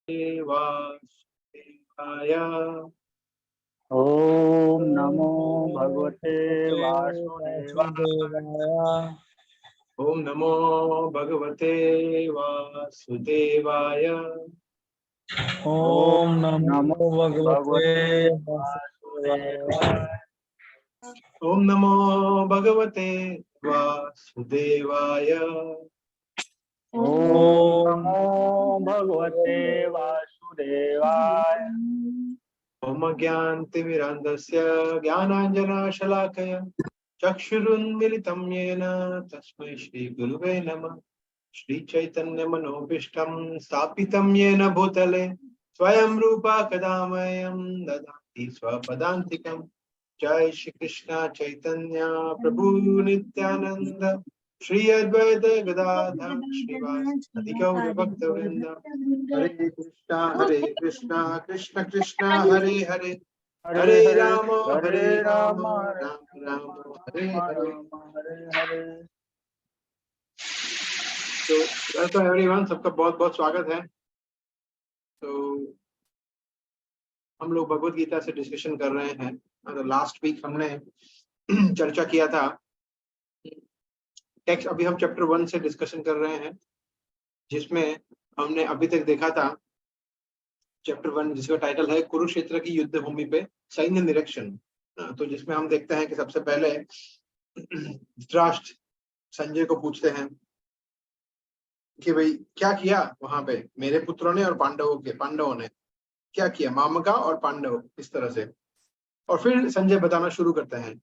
वासुदेवाय। ओम नमो भगवते वासुदेवाय। ओम नमो भगवते वासुदेवाय। ओम नमो भगवते वासुदेवाय। ओम नमो भगवते वासुदेवाय। ओम नमो भगवते वासुदेवाय। ओम ज्ञानतिमिरान्धस्य ज्ञानाञ्जनशलाकया चक्षुरुन्मिलितं येन तस्मै श्रीगुरुवे नमः। श्रीचैतन्यमनोभीष्टं स्थापितं येन भूतले स्वयं रूपा कदा मह्यं ददाति स्वपदान्तिकम्। जय श्री कृष्ण चैतन्य प्रभु नित्यानंद श्री अद्वैत गदाधर श्रीवासदि गौर भक्तवृंद। हरे कृष्णा कृष्ण कृष्ण हरे हरे हरे राम राम राम हरे हरे। तो वेलकम एवरीवन, सबका बहुत बहुत स्वागत है। तो हम लोग भगवत गीता से डिस्कशन कर रहे हैं। लास्ट वीक हमने चर्चा किया था टेक्स्ट। अभी हम चैप्टर 1 से डिस्कशन कर रहे हैं, जिसमें हमने अभी तक देखा था चैप्टर 1, जिसका टाइटल है कुरुक्षेत्र की युद्ध भूमि पे सैन्य निरीक्षण। तो जिसमें हम देखते हैं कि सबसे पहले धृतराष्ट्र संजय को पूछते हैं कि भाई क्या किया वहां पे मेरे पुत्रों ने और पांडवों ने क्या किया, मामका और पांडव, इस तरह से। और फिर संजय बताना शुरू करते हैं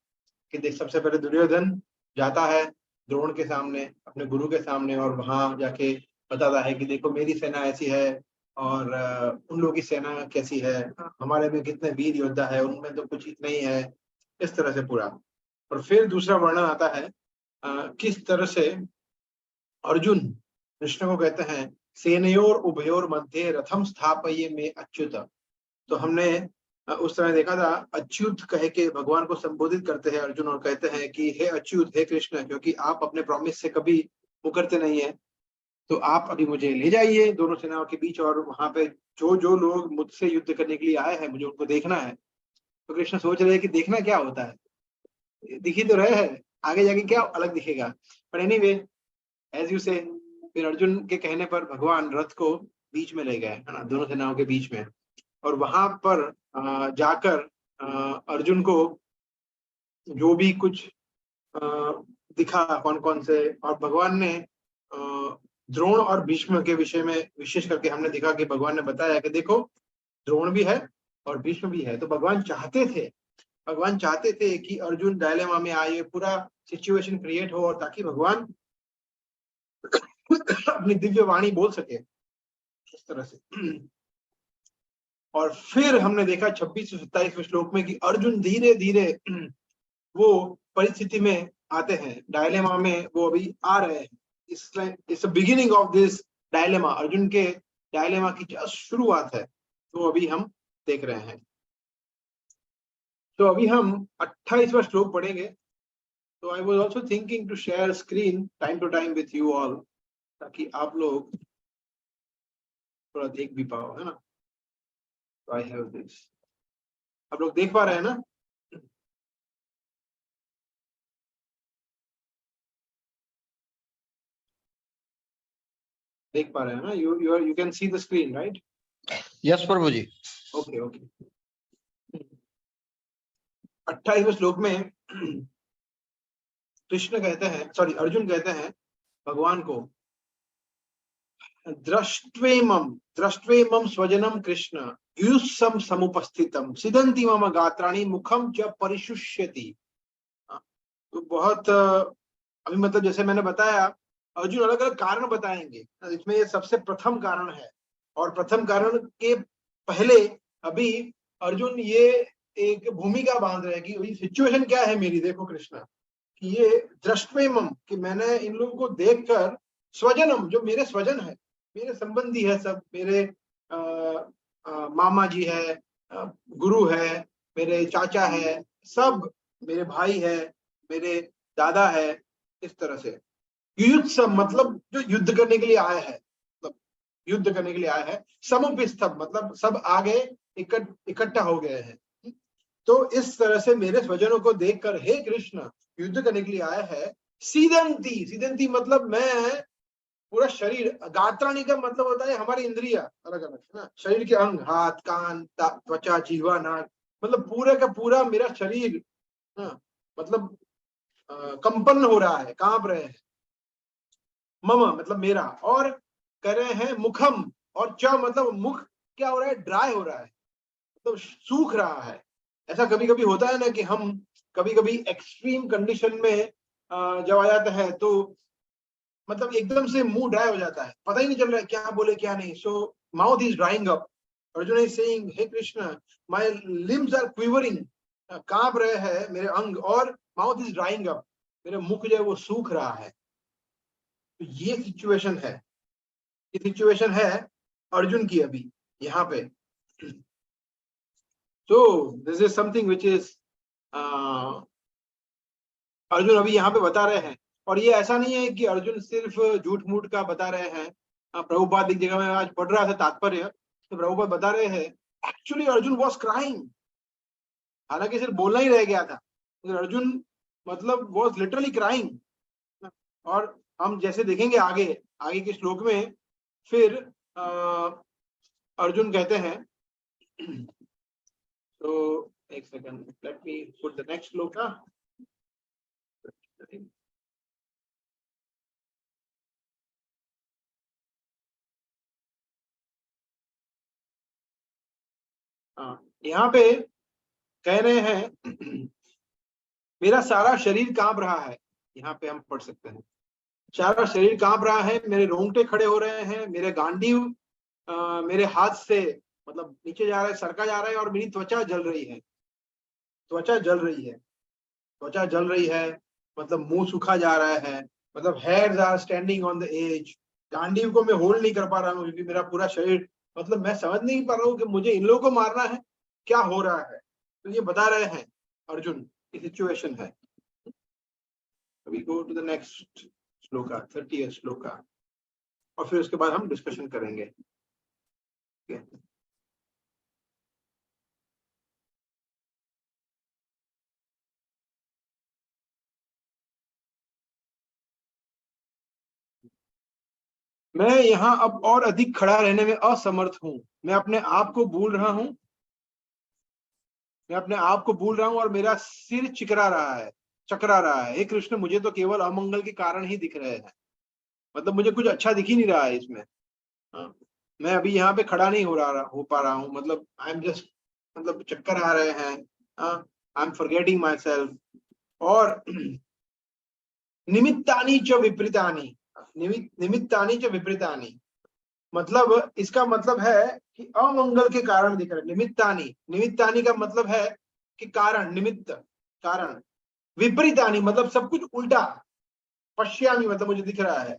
कि देख, सबसे पहले दुर्योधन जाता है द्रोण के सामने, अपने गुरु के सामने, और वहां जाके बताता है कि देखो मेरी सेना ऐसी है और उन लोगों की सेना कैसी है, हमारे में कितने वीर योद्धा है, उनमें तो कुछ इतना ही है, इस तरह से पूरा। और फिर दूसरा वर्णन आता है किस तरह से अर्जुन कृष्ण को कहते हैं सेनयोर उभयोर मध्य रथम स्थापये में अच्युत। तो हमने उस समय देखा था अच्युत कह के भगवान को संबोधित करते हैं अर्जुन, और कहते हैं कि हे अच्युत, हे कृष्ण, क्योंकि आप अपने प्रॉमिस से कभी मुकरते नहीं है, तो आप अभी मुझे ले जाइए दोनों सेनाओं के बीच, और वहां पे जो जो लोग मुझसे युद्ध करने के लिए आए हैं मुझे उनको देखना है। तो कृष्ण सोच रहे हैं कि देखना क्या होता है, दिख ही तो रहे हैं, आगे जाके क्या अलग दिखेगा। पर एनीवे, एज यू से, फिर अर्जुन के कहने पर भगवान रथ को बीच में ले गए, है ना, दोनों सेनाओं के बीच में। और वहां पर जाकर अर्जुन को जो भी कुछ दिखा, कौन कौन से, और भगवान ने द्रोण और भीष्म के विषय में विशेष करके हमने देखा कि भगवान ने बताया कि देखो द्रोण भी है और भीष्म भी है। तो भगवान चाहते थे कि अर्जुन डायलेमा में आए, पूरा सिचुएशन क्रिएट हो, और ताकि भगवान अपनी दिव्य वाणी बोल सके इस तरह से। और फिर हमने देखा 26 से 27वें श्लोक में कि अर्जुन धीरे धीरे वो परिस्थिति में आते हैं, डायलेमा में वो अभी आ रहे हैं। It's beginning of this dilemma, Arjun के डायलेमा की जस्ट शुरुआत है, तो अभी हम देख रहे हैं। तो अभी हम 28वां श्लोक पढ़ेंगे। तो I was also thinking to share screen time to time with you all, ताकि आप लोग थोड़ा देख भी पाओ, है ना। आई हैव दिस, आप लोग देख पा रहे हैं ना? देख पा रहे हैं ना? You can see the screen, right? Yes Prabhu ji. Okay okay. 28वें श्लोक में कृष्ण कहते हैं, सॉरी, अर्जुन कहते हैं भगवान को, दृष्ट्वेमं स्वजनम कृष्ण युयुत्सम समुपस्थितम सिदन्ति मम गात्राणि मुखम च परिशुष्यति। तो बहुत अभी मतलब जैसे मैंने बताया, अर्जुन अलग अलग कारण बताएंगे, इसमें ये सबसे प्रथम कारण है। और प्रथम कारण के पहले अभी अर्जुन ये एक भूमिका बांध रहे हैं कि सिचुएशन क्या है मेरी, देखो कृष्णा, कि ये दृष्टवेमम, कि मैंने इन लोगों को देखकर, स्वजनम, जो मेरे स्वजन है, मेरे संबंधी है, सब मेरे मामा जी है, गुरु है, मेरे चाचा है, सब मेरे भाई है, मेरे दादा है, इस तरह से। युयुत्सम मतलब जो युद्ध करने के लिए आए हैं, मतलब युद्ध करने के लिए आया है। समुपस्थम मतलब सब आगे इकट्ठा हो गए हैं। तो इस तरह से मेरे स्वजनों को देखकर हे कृष्ण युद्ध करने के लिए आया है। सीदंती, सीदंती मतलब मैं पूरा शरीर, गात्राणी का मतलब होता है हमारी इंद्रिया अलग अलग है ना, शरीर के अंग, हाथ, कान, त्वचा, जीवा, नाक, मतलब पूरे का पूरा मेरा शरीर मतलब कंपन हो रहा है, कांप रहे हैं। मम मतलब मेरा, और कह रहे हैं मुखम, और च मतलब मुख क्या हो रहा है, ड्राई हो रहा है, मतलब सूख रहा है। ऐसा कभी कभी होता है ना कि हम कभी कभी एक्सट्रीम कंडीशन में जब आ जाता है तो मतलब एकदम से मुंह ड्राई हो जाता है, पता ही नहीं चल रहा है क्या बोले क्या नहीं। So mouth is drawing up. Arjun is saying हे Krishna my limbs are quivering, कांप रहे हैं मेरे अंग, और माउथ इज ड्राइंग अप, मेरे मुख जो है वो सूख रहा है। तो ये सिचुएशन है, ये सिचुएशन है अर्जुन की अभी यहाँ पे। तो this is something which is Arjun अभी यहाँ पे बता रहे हैं। और ये ऐसा नहीं है कि अर्जुन सिर्फ झूठ मूठ का बता रहे हैं। प्रभुपाद एक जगह में आज पढ़ रहा था तात्पर्य, तो प्रभुपाद बता रहे हैं एक्चुअली अर्जुन वॉज क्राइंग, हालांकि सिर्फ बोलना ही रह गया था, तो अर्जुन मतलब वॉज लिटरली क्राइंग। और हम जैसे देखेंगे आगे आगे के श्लोक में, फिर अर्जुन कहते हैं तो एक second, let me put the next श्लोक। यहाँ पे कह रहे हैं मेरा सारा शरीर कांप रहा है, यहाँ पे हम पढ़ सकते हैं सारा शरीर कांप रहा है, मेरे रोंगटे खड़े हो रहे हैं, मेरे गांडीव मेरे हाथ से मतलब नीचे जा रहा है, सरका जा रहा है, और मेरी त्वचा जल रही है, त्वचा जल रही है, त्वचा जल रही है, मतलब मुंह सूखा जा रहा है, मतलब hairs are standing on the edge. Gandiva को मैं होल्ड नहीं कर पा रहा हूँ क्योंकि मेरा पूरा शरीर, मतलब मैं समझ नहीं पा रहा हूँ कि मुझे इन लोगों को मारना है, क्या हो रहा है। तो ये बता रहे हैं अर्जुन की सिचुएशन है। We go to the next shloka, 30th shloka, और फिर उसके बाद हम डिस्कशन करेंगे। मैं यहाँ अब और अधिक खड़ा रहने में असमर्थ हूँ, मैं अपने आप को भूल रहा हूँ, मैं अपने आप को भूल रहा हूँ, और मेरा सिर चकरा रहा है। हे कृष्ण मुझे तो केवल अमंगल के कारण ही दिख रहे हैं, मतलब मुझे कुछ अच्छा दिख ही नहीं रहा है इसमें। मैं अभी यहाँ पे खड़ा नहीं हो पा रहा हूँ, मतलब आई एम जस्ट, मतलब चक्कर आ रहे हैं, I am forgetting my self. और निमित्तानी च विपरीतानी, निमित्तानी च विपरीतानी, मतलब इसका मतलब है कि अमंगल के कारण दिख रहा है। निमित्तानी, निमित्तानी का मतलब है कि कारण, निमित्त कारण, विपरीतानी मतलब सब कुछ उल्टा, पश्यामी मतलब मुझे दिख रहा है।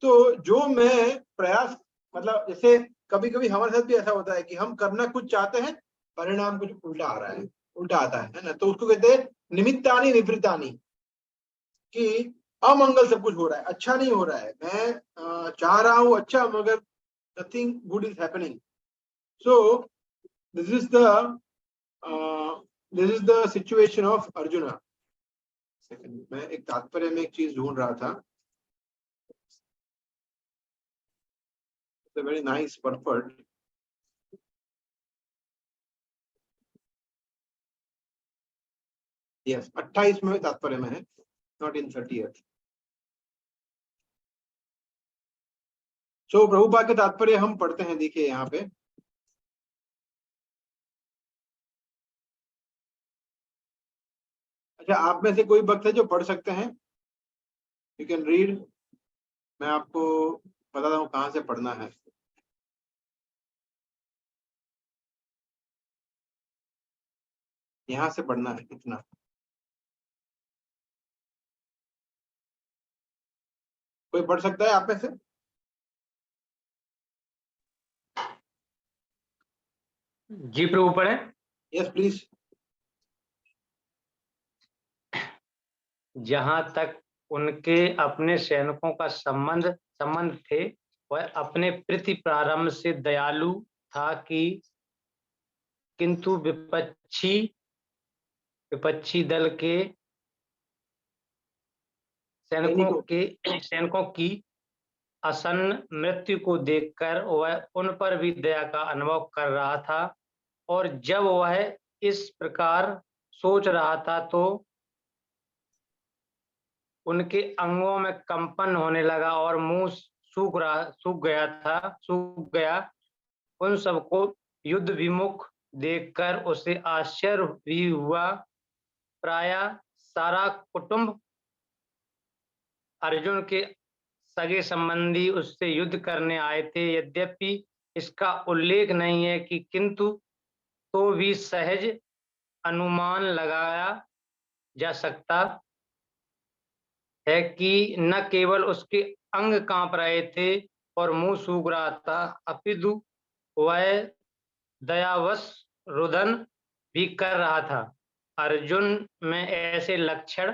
तो जो मैं प्रयास, मतलब जैसे कभी कभी हमारे साथ भी ऐसा होता है कि हम करना कुछ चाहते हैं, परिणाम कुछ उल्टा आ रहा है, उल्टा आता है ना, तो उसको कहते हैं निमित्तानी विपरीतानी, कि अमंगल सब कुछ हो रहा है, अच्छा नहीं हो रहा है, मैं चाह रहा हूं अच्छा मगर nothing good is happening. So this is the situation of Arjuna. Second, मैं एक तात्पर्य में एक चीज ढूंढ रहा था, it's a very nice purport. Yes, 28 में तात्पर्य में है, not in 30th. So Prabhupada के तात्पर्य हम पढ़ते हैं, देखिए यहाँ पे अच्छा, आप में से कोई भक्त है जो पढ़ सकते हैं? यू कैन रीड, मैं आपको बताता हूँ कहाँ से पढ़ना है। यहाँ से पढ़ना है कितना, कोई पढ़ सकता है आप में से? जी प्रभु पढ़े। Yes please. जहां तक उनके अपने सैनिकों का संबंध थे, वह अपने प्रति प्रारंभ से दयालु था कि किंतु विपक्षी दल के सैनिकों की आसन्न मृत्यु को देखकर वह उन पर भी दया का अनुभव कर रहा था, और जब वह इस प्रकार सोच रहा था तो उनके अंगों में कंपन होने लगा और मुंह सूख गया। उन सबको युद्ध विमुख देखकर उसे आश्चर्य भी हुआ। प्रायः सारा कुटुंब अर्जुन के सगे संबंधी उससे युद्ध करने आए थे। यद्यपि इसका उल्लेख नहीं है कि किंतु तो भी सहज अनुमान लगाया जा सकता है कि न केवल उसके अंग कांप रहे थे और मुंह सूख रहा था, अपितु वह दयावश रुदन भी कर रहा था। अर्जुन में ऐसे लक्षण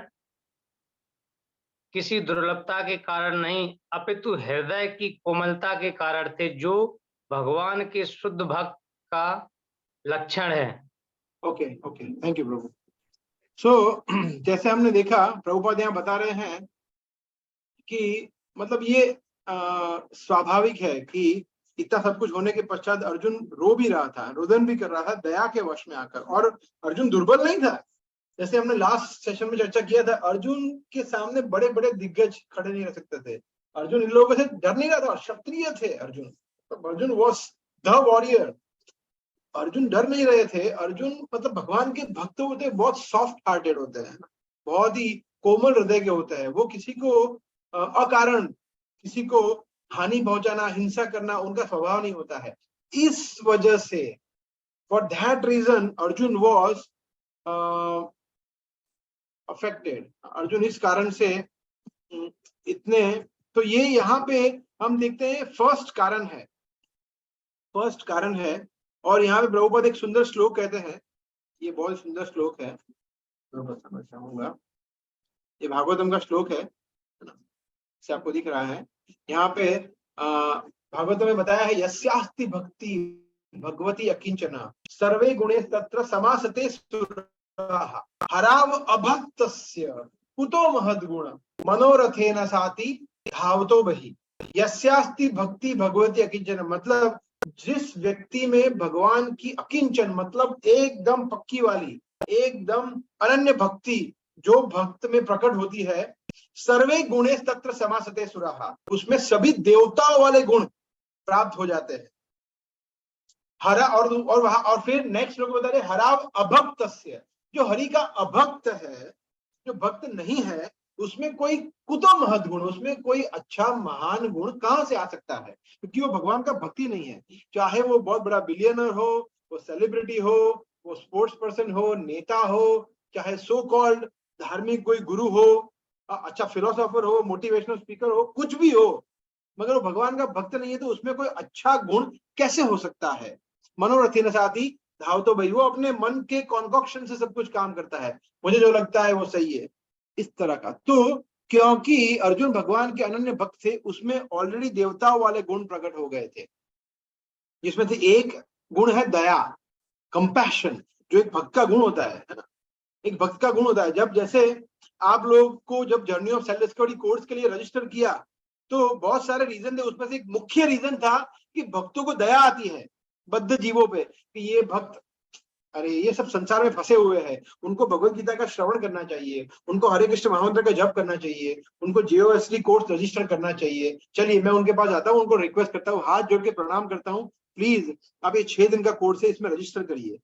किसी दुर्लभता के कारण नहीं, अपितु हृदय की कोमलता के कारण थे, जो भगवान के शुद्ध भक्त का लक्षण है। ओके, थैंक यू प्रभु। सो जैसे हमने देखा, प्रभुपाद यहाँ बता रहे हैं कि मतलब ये स्वाभाविक है कि इतना सब कुछ होने के पश्चात अर्जुन रो भी रहा था, रुदन भी कर रहा था दया के वश में आकर। और अर्जुन दुर्बल नहीं था, जैसे हमने लास्ट सेशन में चर्चा किया था, अर्जुन के सामने बड़े बड़े दिग्गज खड़े नहीं रह सकते थे। अर्जुन इन लोगों से डर नहीं रहा था, क्षत्रिय थे Arjun. Arjun was the warrior. Arjun डर नहीं रहे थे। अर्जुन मतलब भगवान के भक्त होते हैं, बहुत सॉफ्ट हार्टेड होते हैं, बहुत ही कोमल हृदय के होते हैं। वो किसी को अकारण किसी को हानि पहुंचाना, हिंसा करना उनका स्वभाव नहीं होता है। इस वजह से for that reason Arjun was affected. Arjun इस कारण से इतने, तो ये यहाँ पे हम देखते हैं फर्स्ट कारण है। और यहाँ पे प्रभुपाद एक सुंदर श्लोक कहते हैं, ये बहुत सुंदर श्लोक है, समझ चाहूंगा। ये भागवतम का श्लोक है ना, से आपको दिख रहा है यहाँ पे। भागवतम में बताया है, यस्यास्ति भक्ति भगवती अकिंचना सर्वे गुणे तत्र समासते सुराः हराव अभक्तस्य कुतो महद्गुण मनोरथेन साति धावतो बहि। यस्यास्ति भक्ति भगवती अकिंचन मतलब जिस व्यक्ति में भगवान की अकिंचन मतलब एकदम पक्की वाली, एकदम अनन्य भक्ति जो भक्त में प्रकट होती है, सर्वे गुणे तत्र समासते सुराः उसमें सभी देवताओं वाले गुण प्राप्त हो जाते हैं। हरा और फिर नेक्स्ट लोग बता रहे हराव अभक्तस्य, जो हरि का अभक्त है, जो भक्त नहीं है, उसमें कोई कुतो महद गुण, उसमें कोई अच्छा महान गुण कहां से आ सकता है, क्योंकि वो भगवान का भक्ति नहीं है। चाहे वो बहुत बड़ा बिलियनर हो, वो सेलिब्रिटी हो, वो स्पोर्ट्स पर्सन हो, नेता हो, चाहे सो कॉल्ड धार्मिक कोई गुरु हो, अच्छा फिलोसोफर हो, मोटिवेशनल स्पीकर हो, कुछ भी हो, मगर वो भगवान का भक्त नहीं है तो उसमें कोई अच्छा गुण कैसे हो सकता है। मनोरथेन साति धावतो बहि, वो अपने मन के कॉन्कॉक्शन से सब कुछ काम करता है, मुझे जो लगता है वो सही है, इस तरह का। तो क्योंकि अर्जुन भगवान के अनन्य भक्त थे, उसमें ऑलरेडी देवताओं वाले गुण प्रकट हो गए थे, जिसमें से एक गुण है दया, कंपैशन, जो एक भक्त का गुण होता है ना, एक भक्त का गुण होता है। जब जैसे आप लोग को जब journey of self discovery course के लिए रजिस्टर किया तो बहुत सारे रीजन थे, उसमें से एक मुख्य रीजन था कि भक्तों को दया आती है बद्ध जीवों पे, कि ये भक्त अरे ये सब संसार में फंसे हुए हैं, उनको भगवत गीता का श्रवण करना चाहिए, उनको हरे कृष्ण महामंत्र का जप करना चाहिए, उनको JOSD कोर्स रजिस्टर करना चाहिए। चलिए मैं उनके पास जाता हूँ, उनको रिक्वेस्ट करता हूँ, हाथ जोड़ के प्रणाम करता हूँ, प्लीज आप ये 6 दिन का कोर्स है, इसमें रजिस्टर करिए।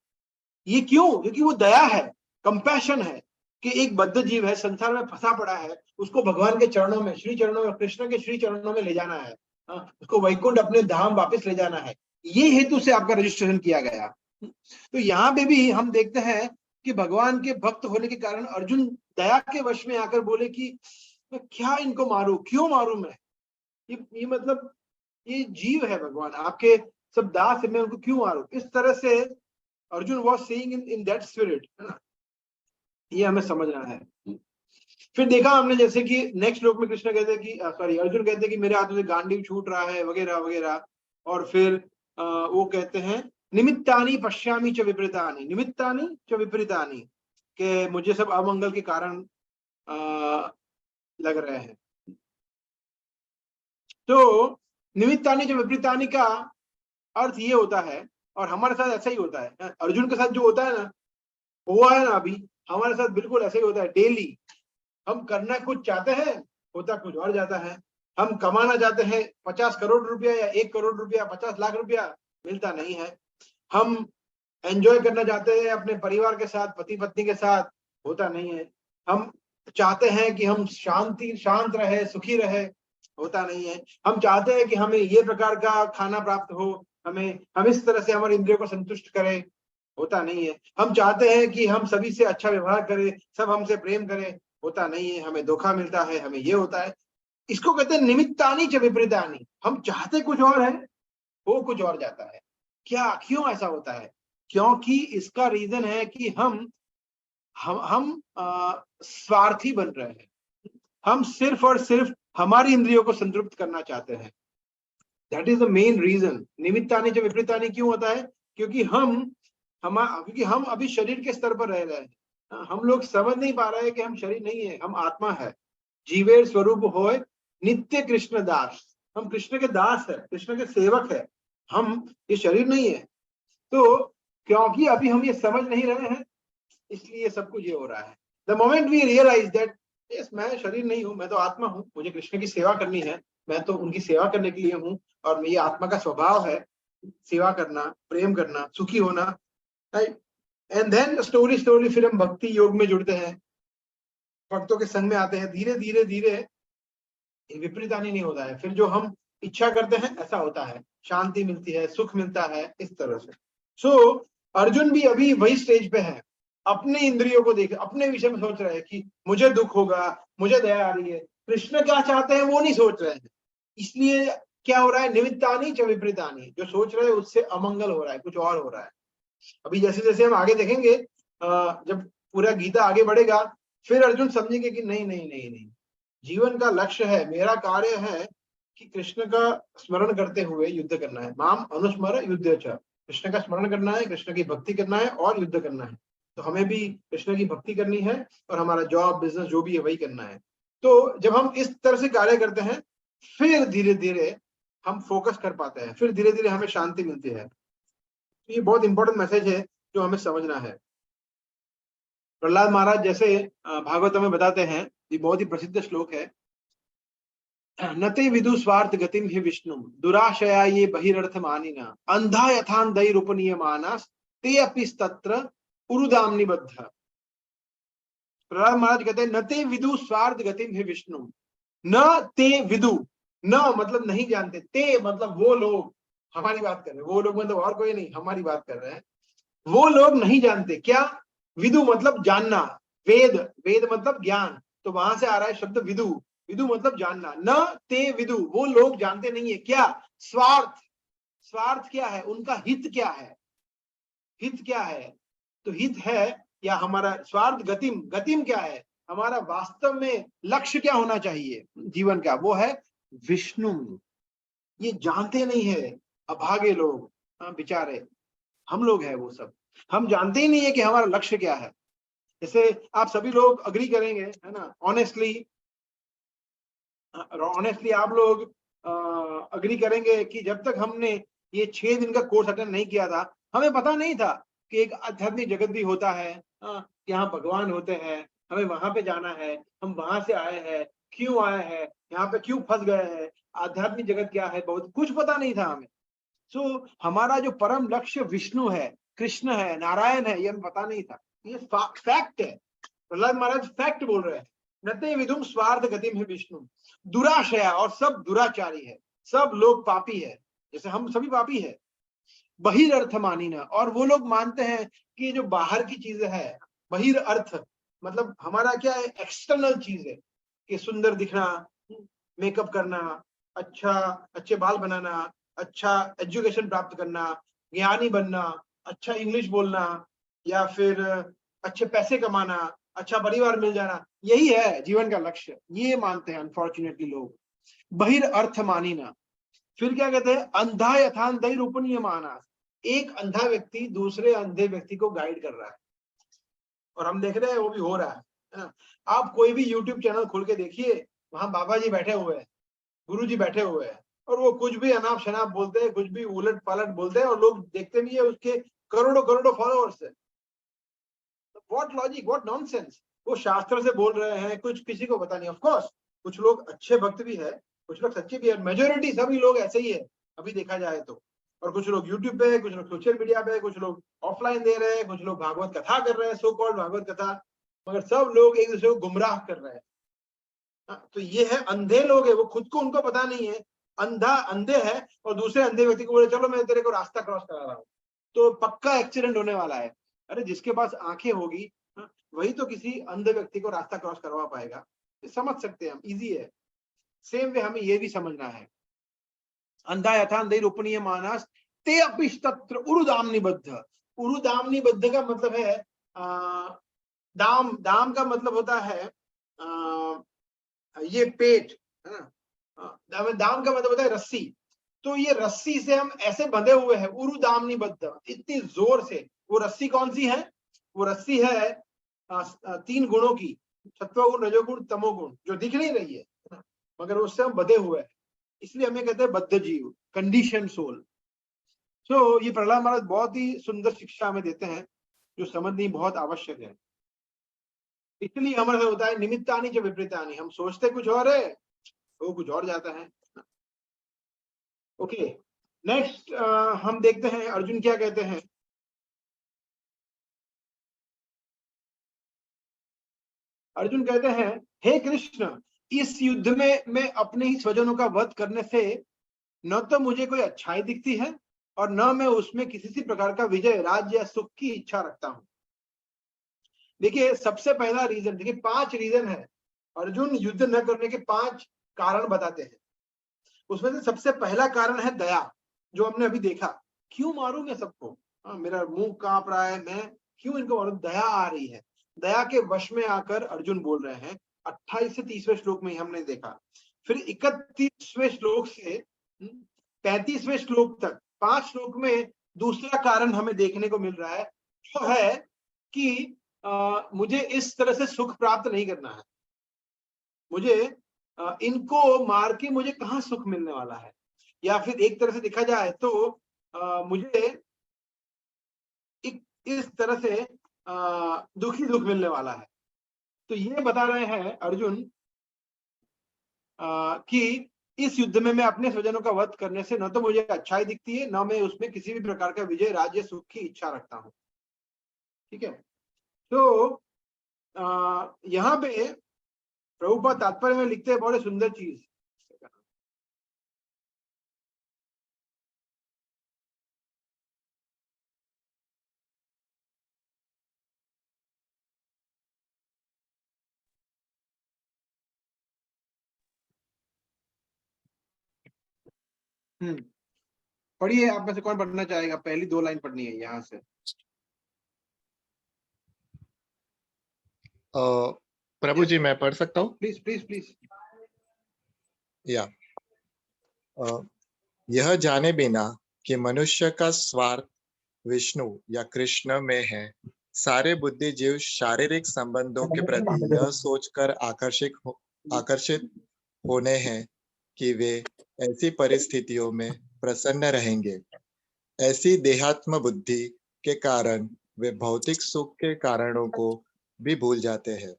ये क्यों? क्योंकि वो दया है, कंपैशन है कि एक बद्ध जीव है, संसार में फंसा पड़ा है, उसको भगवान के चरणों में, श्री चरणों में, कृष्ण के श्री चरणों में ले जाना है, उसको वैकुंठ अपने धाम वापस ले जाना है। ये हेतु से आपका रजिस्ट्रेशन किया गया। तो यहाँ पे भी हम देखते हैं कि भगवान के भक्त होने के कारण अर्जुन दया के वश में आकर बोले कि मैं क्या इनको मारूं, क्यों मारूं मैं, ये मतलब ये जीव है भगवान, आपके सब दास है, मैं उनको क्यों मारूं। इस तरह से Arjun was saying in that spirit, है ना, ये हमें समझना है। फिर देखा हमने जैसे कि नेक्स्ट श्लोक में कृष्ण कहते हैं कि सॉरी अर्जुन कहते हैं कि मेरे हाथों से गांडीव छूट रहा है वगैरह वगैरह। और फिर वो कहते हैं निमित्तानि पश्यामि च विपरीतानि, निमित्तानि च विपरीतानि, के मुझे सब अमंगल के कारण लग रहे हैं। तो निमित्तानि च विपरीतानि का अर्थ ये होता है, और हमारे साथ ऐसा ही होता है। अर्जुन के साथ जो होता है ना, हुआ है ना अभी, हमारे साथ बिल्कुल ऐसा ही होता है डेली। हम करना कुछ चाहते हैं, होता कुछ और जाता है। हम कमाना चाहते हैं 50 करोड़ रुपया या 1 करोड़ रुपया, 50 लाख रुपया, मिलता नहीं है। हम एंजॉय करना चाहते हैं अपने परिवार के साथ, पति पत्नी के साथ, होता नहीं है। हम चाहते हैं कि हम शांत रहे, सुखी रहे, होता नहीं है। हम चाहते हैं कि हमें ये प्रकार का खाना प्राप्त हो, हम इस तरह से हमारे इंद्रियों को संतुष्ट करें, होता नहीं है। हम चाहते हैं कि हम सभी से अच्छा व्यवहार करें, सब हमसे प्रेम करें, होता नहीं है। हमें धोखा मिलता है, हमें ये होता है। इसको कहते हैं निमित्तानि च विपरीतानि। हम चाहते कुछ और है, वो कुछ और जाता है। क्या, क्यों ऐसा होता है? क्योंकि इसका रीजन है कि हम स्वार्थी बन रहे हैं। हम सिर्फ और सिर्फ हमारी इंद्रियों को संतृप्त करना चाहते हैं। That is the main reason. निमित्तानि च विपरीतानि क्यों होता है? क्योंकि हम अभी शरीर के स्तर पर रह रहे हैं। हम लोग समझ नहीं पा रहे हैं कि हम शरीर नहीं है, हम आत्मा है। जीवेर स्वरूप होय नित्य कृष्ण दास। हम कृष्ण के दास है, कृष्ण के सेवक है, हम ये शरीर नहीं है। तो क्योंकि अभी हम ये समझ नहीं रहे हैं, इसलिए सब कुछ ये हो रहा है। The moment we realise that yes, मैं शरीर नहीं हूं, मैं तो आत्मा हूं, मुझे कृष्ण की सेवा करनी है, मैं तो उनकी सेवा करने के लिए हूं, और ये आत्मा का स्वभाव है सेवा करना, प्रेम करना, सुखी होना, राइट। एंड देन स्लोली फिर हम भक्ति योग में जुड़ते हैं, भक्तों के संग में आते हैं। धीरे धीरे धीरे विपरीतानि नहीं होता है। फिर जो हम इच्छा करते हैं ऐसा होता है, शांति मिलती है, सुख मिलता है, इस तरह से। सो अर्जुन भी अभी वही स्टेज पे है, अपने इंद्रियों को देख, अपने विषय में सोच रहे हैं कि मुझे दुख होगा, मुझे दया आ रही है। कृष्ण क्या चाहते हैं वो नहीं सोच रहे हैं। इसलिए क्या हो रहा है? निमित्तानि च विपरीतानि। जो सोच रहे हैं उससे अमंगल हो रहा है, कुछ और हो रहा है। अभी जैसे जैसे हम आगे देखेंगे, जब पूरा गीता आगे बढ़ेगा, फिर अर्जुन समझेंगे कि नहीं नहीं नहीं नहीं, जीवन का लक्ष्य है, मेरा कार्य है कि कृष्ण का स्मरण करते हुए युद्ध करना है। माम अनुस्मर युद्ध च, कृष्ण का स्मरण करना है, कृष्ण की भक्ति करना है और युद्ध करना है। तो हमें भी कृष्ण की भक्ति करनी है और हमारा जॉब बिजनेस जो भी है वही करना है। तो जब हम इस तरह से कार्य करते हैं, फिर धीरे धीरे हम फोकस कर पाते हैं, फिर धीरे धीरे हमें शांति मिलती है। तो ये बहुत इंपॉर्टेंट मैसेज है जो हमें समझना है। प्रहलाद महाराज जैसे भागवत में बताते हैं, ये बहुत ही प्रसिद्ध श्लोक है, नते विदु स्वार्थ गतिम हि विष्णु दुराशया ये बहिरर्थ मानिना अंधा यथांधैर उपनीयमानास ते अपि तत्र उरुदाम निबद्ध। प्रहलाद महाराज कहते हैं नते विदु स्वार्थ गतिम हि विष्णु। न ते विदु, न मतलब नहीं जानते, ते मतलब वो लोग, हमारी बात कर रहे हैं, वो लोग मतलब और कोई नहीं, हमारी बात कर रहे हैं। वो लोग नहीं जानते क्या? विदु मतलब जानना, वेद, वेद मतलब ज्ञान, तो वहां से आ रहा है शब्द विदु। विदु मतलब जानना। न ते विदु, वो लोग जानते नहीं है क्या? स्वार्थ। स्वार्थ क्या है? उनका हित क्या है? हित क्या है? तो हित है या हमारा स्वार्थ गतिम, गतिम क्या है? हमारा वास्तव में लक्ष्य क्या होना चाहिए जीवन का? वो है विष्णु। ये जानते नहीं है अभागे लोग, बेचारे हम लोग हैं वो सब। हम जानते ही नहीं है कि हमारा लक्ष्य क्या है। जैसे आप सभी लोग अग्री करेंगे, है ना, ऑनेस्टली आप लोग अग्री करेंगे कि जब तक हमने ये 6 दिन का कोर्स अटेंड नहीं किया था, हमें पता नहीं था कि एक आध्यात्मिक जगत भी होता है, यहाँ भगवान होते हैं, हमें वहां पे जाना है, हम वहां से आए हैं, क्यों आए हैं, यहाँ पे क्यों फंस गए हैं, आध्यात्मिक जगत क्या है, बहुत कुछ पता नहीं था हमें। सो हमारा जो परम लक्ष्य विष्णु है, कृष्ण है, नारायण है, ये हमें पता नहीं था। ये फैक्ट है। प्रहलाद महाराज फैक्ट बोल रहे हैं। नते विदुम स्वार्थ गतिम है विष्णु दुराशया, और सब दुराचारी है, सब लोग पापी है, जैसे हम सभी पापी है। बहिर अर्थ मानिना, और वो लोग मानते हैं कि जो बाहर की चीजें है, बहिर अर्थ मतलब हमारा क्या है? एक्सटर्नल चीज है, कि सुंदर दिखना, मेकअप करना, अच्छे बाल बनाना, अच्छा एजुकेशन प्राप्त करना, ज्ञानी बनना, अच्छा इंग्लिश बोलना, या फिर अच्छे पैसे कमाना, अच्छा परिवार मिल जाना, यही है जीवन का लक्ष्य, ये मानते हैं अनफॉर्चुनेटली लोग। बहिर अर्थ मानी ना। फिर क्या कहते हैं, अंधा यथांधई रूपनीय माना। एक अंधा व्यक्ति दूसरे अंधे व्यक्ति को गाइड कर रहा है, और हम देख रहे हैं वो भी हो रहा है ना। आप कोई भी यूट्यूब चैनल खोल के देखिए, वहां बाबा जी बैठे हुए हैं, गुरु जी बैठे हुए हैं, और वो कुछ भी अनाप शनाप बोलते हैं, कुछ भी उलट पलट बोलते हैं, और लोग देखते भी है, उसके करोड़ों करोड़ों फॉलोअर्स है। What logic, what nonsense. वो शास्त्र से बोल रहे हैं, कुछ किसी को पता नहीं। ऑफ कोर्स कुछ लोग अच्छे भक्त भी है, कुछ लोग सच्चे भी है, मेजोरिटी सभी लोग ऐसे ही है अभी देखा जाए तो। और कुछ लोग यूट्यूब पे, कुछ लोग सोशल मीडिया पे, कुछ लोग ऑफलाइन दे रहे हैं, कुछ लोग भागवत कथा कर रहे हैं, सो कॉल्ड भागवत कथा, मगर सब लोग एक दूसरे को गुमराह कर रहे हैं। तो ये है अंधे लोग है, वो खुद को उनको पता नहीं है, अंधा अंधे है, और दूसरे अंधे व्यक्ति को बोले चलो मैं तेरे को रास्ता क्रॉस करा रहा हूँ, तो पक्का एक्सीडेंट होने वाला है। अरे जिसके पास आंखें होगी वही तो किसी अंधे व्यक्ति को रास्ता क्रॉस करवा पाएगा। समझ सकते हैं हम, इजी है। सेम वे हमें ये भी समझना है। अंधा यथा अंधे रूपनीय मानस ते अपिस्तत्र उरुदाम निबद्ध। उरुदाम निबद्ध का मतलब है दाम। दाम का मतलब होता है ये पेट है ना। दाम का मतलब होता है रस्सी। तो ये रस्सी से हम ऐसे बंधे हुए हैं, उरुदाम निबद्ध, इतनी जोर से। वो रस्सी कौन सी है? वो रस्सी है 3 गुणों की, सत्वगुण, रजोगुण, तमोगुण, जो दिख नहीं रही है ना, मगर उससे हम बंधे हुए हैं। इसलिए हमें कहते हैं बद्ध जीव, कंडीशन सोल। सो ये प्रहलाद महाराज बहुत ही सुंदर शिक्षा हमें देते हैं, जो समझनी बहुत आवश्यक है। इसलिए हमारे साथ होता है निमित्तानि च विपरीतानि। हम सोचते कुछ और है, वो कुछ और जाता है। ओके, नेक्स्ट हम देखते हैं अर्जुन क्या कहते हैं। अर्जुन कहते हैं, हे कृष्ण, इस युद्ध में मैं अपने ही स्वजनों का वध करने से न तो मुझे कोई अच्छाई दिखती है, और न मैं उसमें किसी भी प्रकार का विजय, राज्य या सुख की इच्छा रखता हूं। देखिए सबसे पहला रीजन, देखिए 5 रीजन है। अर्जुन युद्ध न करने के 5 कारण बताते हैं। उसमें से सबसे पहला कारण है दया, जो हमने अभी देखा। क्यों मारूं मैं सबको? मेरा मुंह कांप रहा है, मैं क्यों इनको मारूं? दया आ रही है। दया के वश में आकर अर्जुन बोल रहे हैं। 28 से 30वें श्लोक में ही हमने देखा। फिर 31वें श्लोक से 35वें श्लोक तक 5 श्लोक में दूसरा कारण हमें देखने को मिल रहा है, जो है कि मुझे इस तरह से सुख प्राप्त नहीं करना है। मुझे इनको मार के मुझे कहाँ सुख मिलने वाला है, या फिर एक तरह से देखा जाए तो मुझे इस तरह से दुखी दुख मिलने वाला है। तो ये बता रहे हैं अर्जुन कि इस युद्ध में मैं अपने स्वजनों का वध करने से न तो मुझे अच्छाई दिखती है, न मैं उसमें किसी भी प्रकार का विजय, राज्य, सुख की इच्छा रखता हूं। ठीक है, तो यहाँ पे प्रभुपाद तात्पर्य में लिखते हैं बड़े सुंदर चीज। पढ़िए, आप में से कौन पढ़ना चाहेगा? पहली 2 लाइन पढ़नी है यहाँ से। प्रभु जी मैं पढ़ सकता हूँ? Please please please. या यह जाने बिना कि मनुष्य का स्वार्थ विष्णु या कृष्ण में है, सारे बुद्धिजीव शारीरिक संबंधों के प्रति यह सोचकर आकर्षित होने हैं कि वे ऐसी परिस्थितियों में प्रसन्न रहेंगे। ऐसी देहात्म बुद्धि के कारण वे भौतिक सुख के कारणों को भी भूल जाते हैं।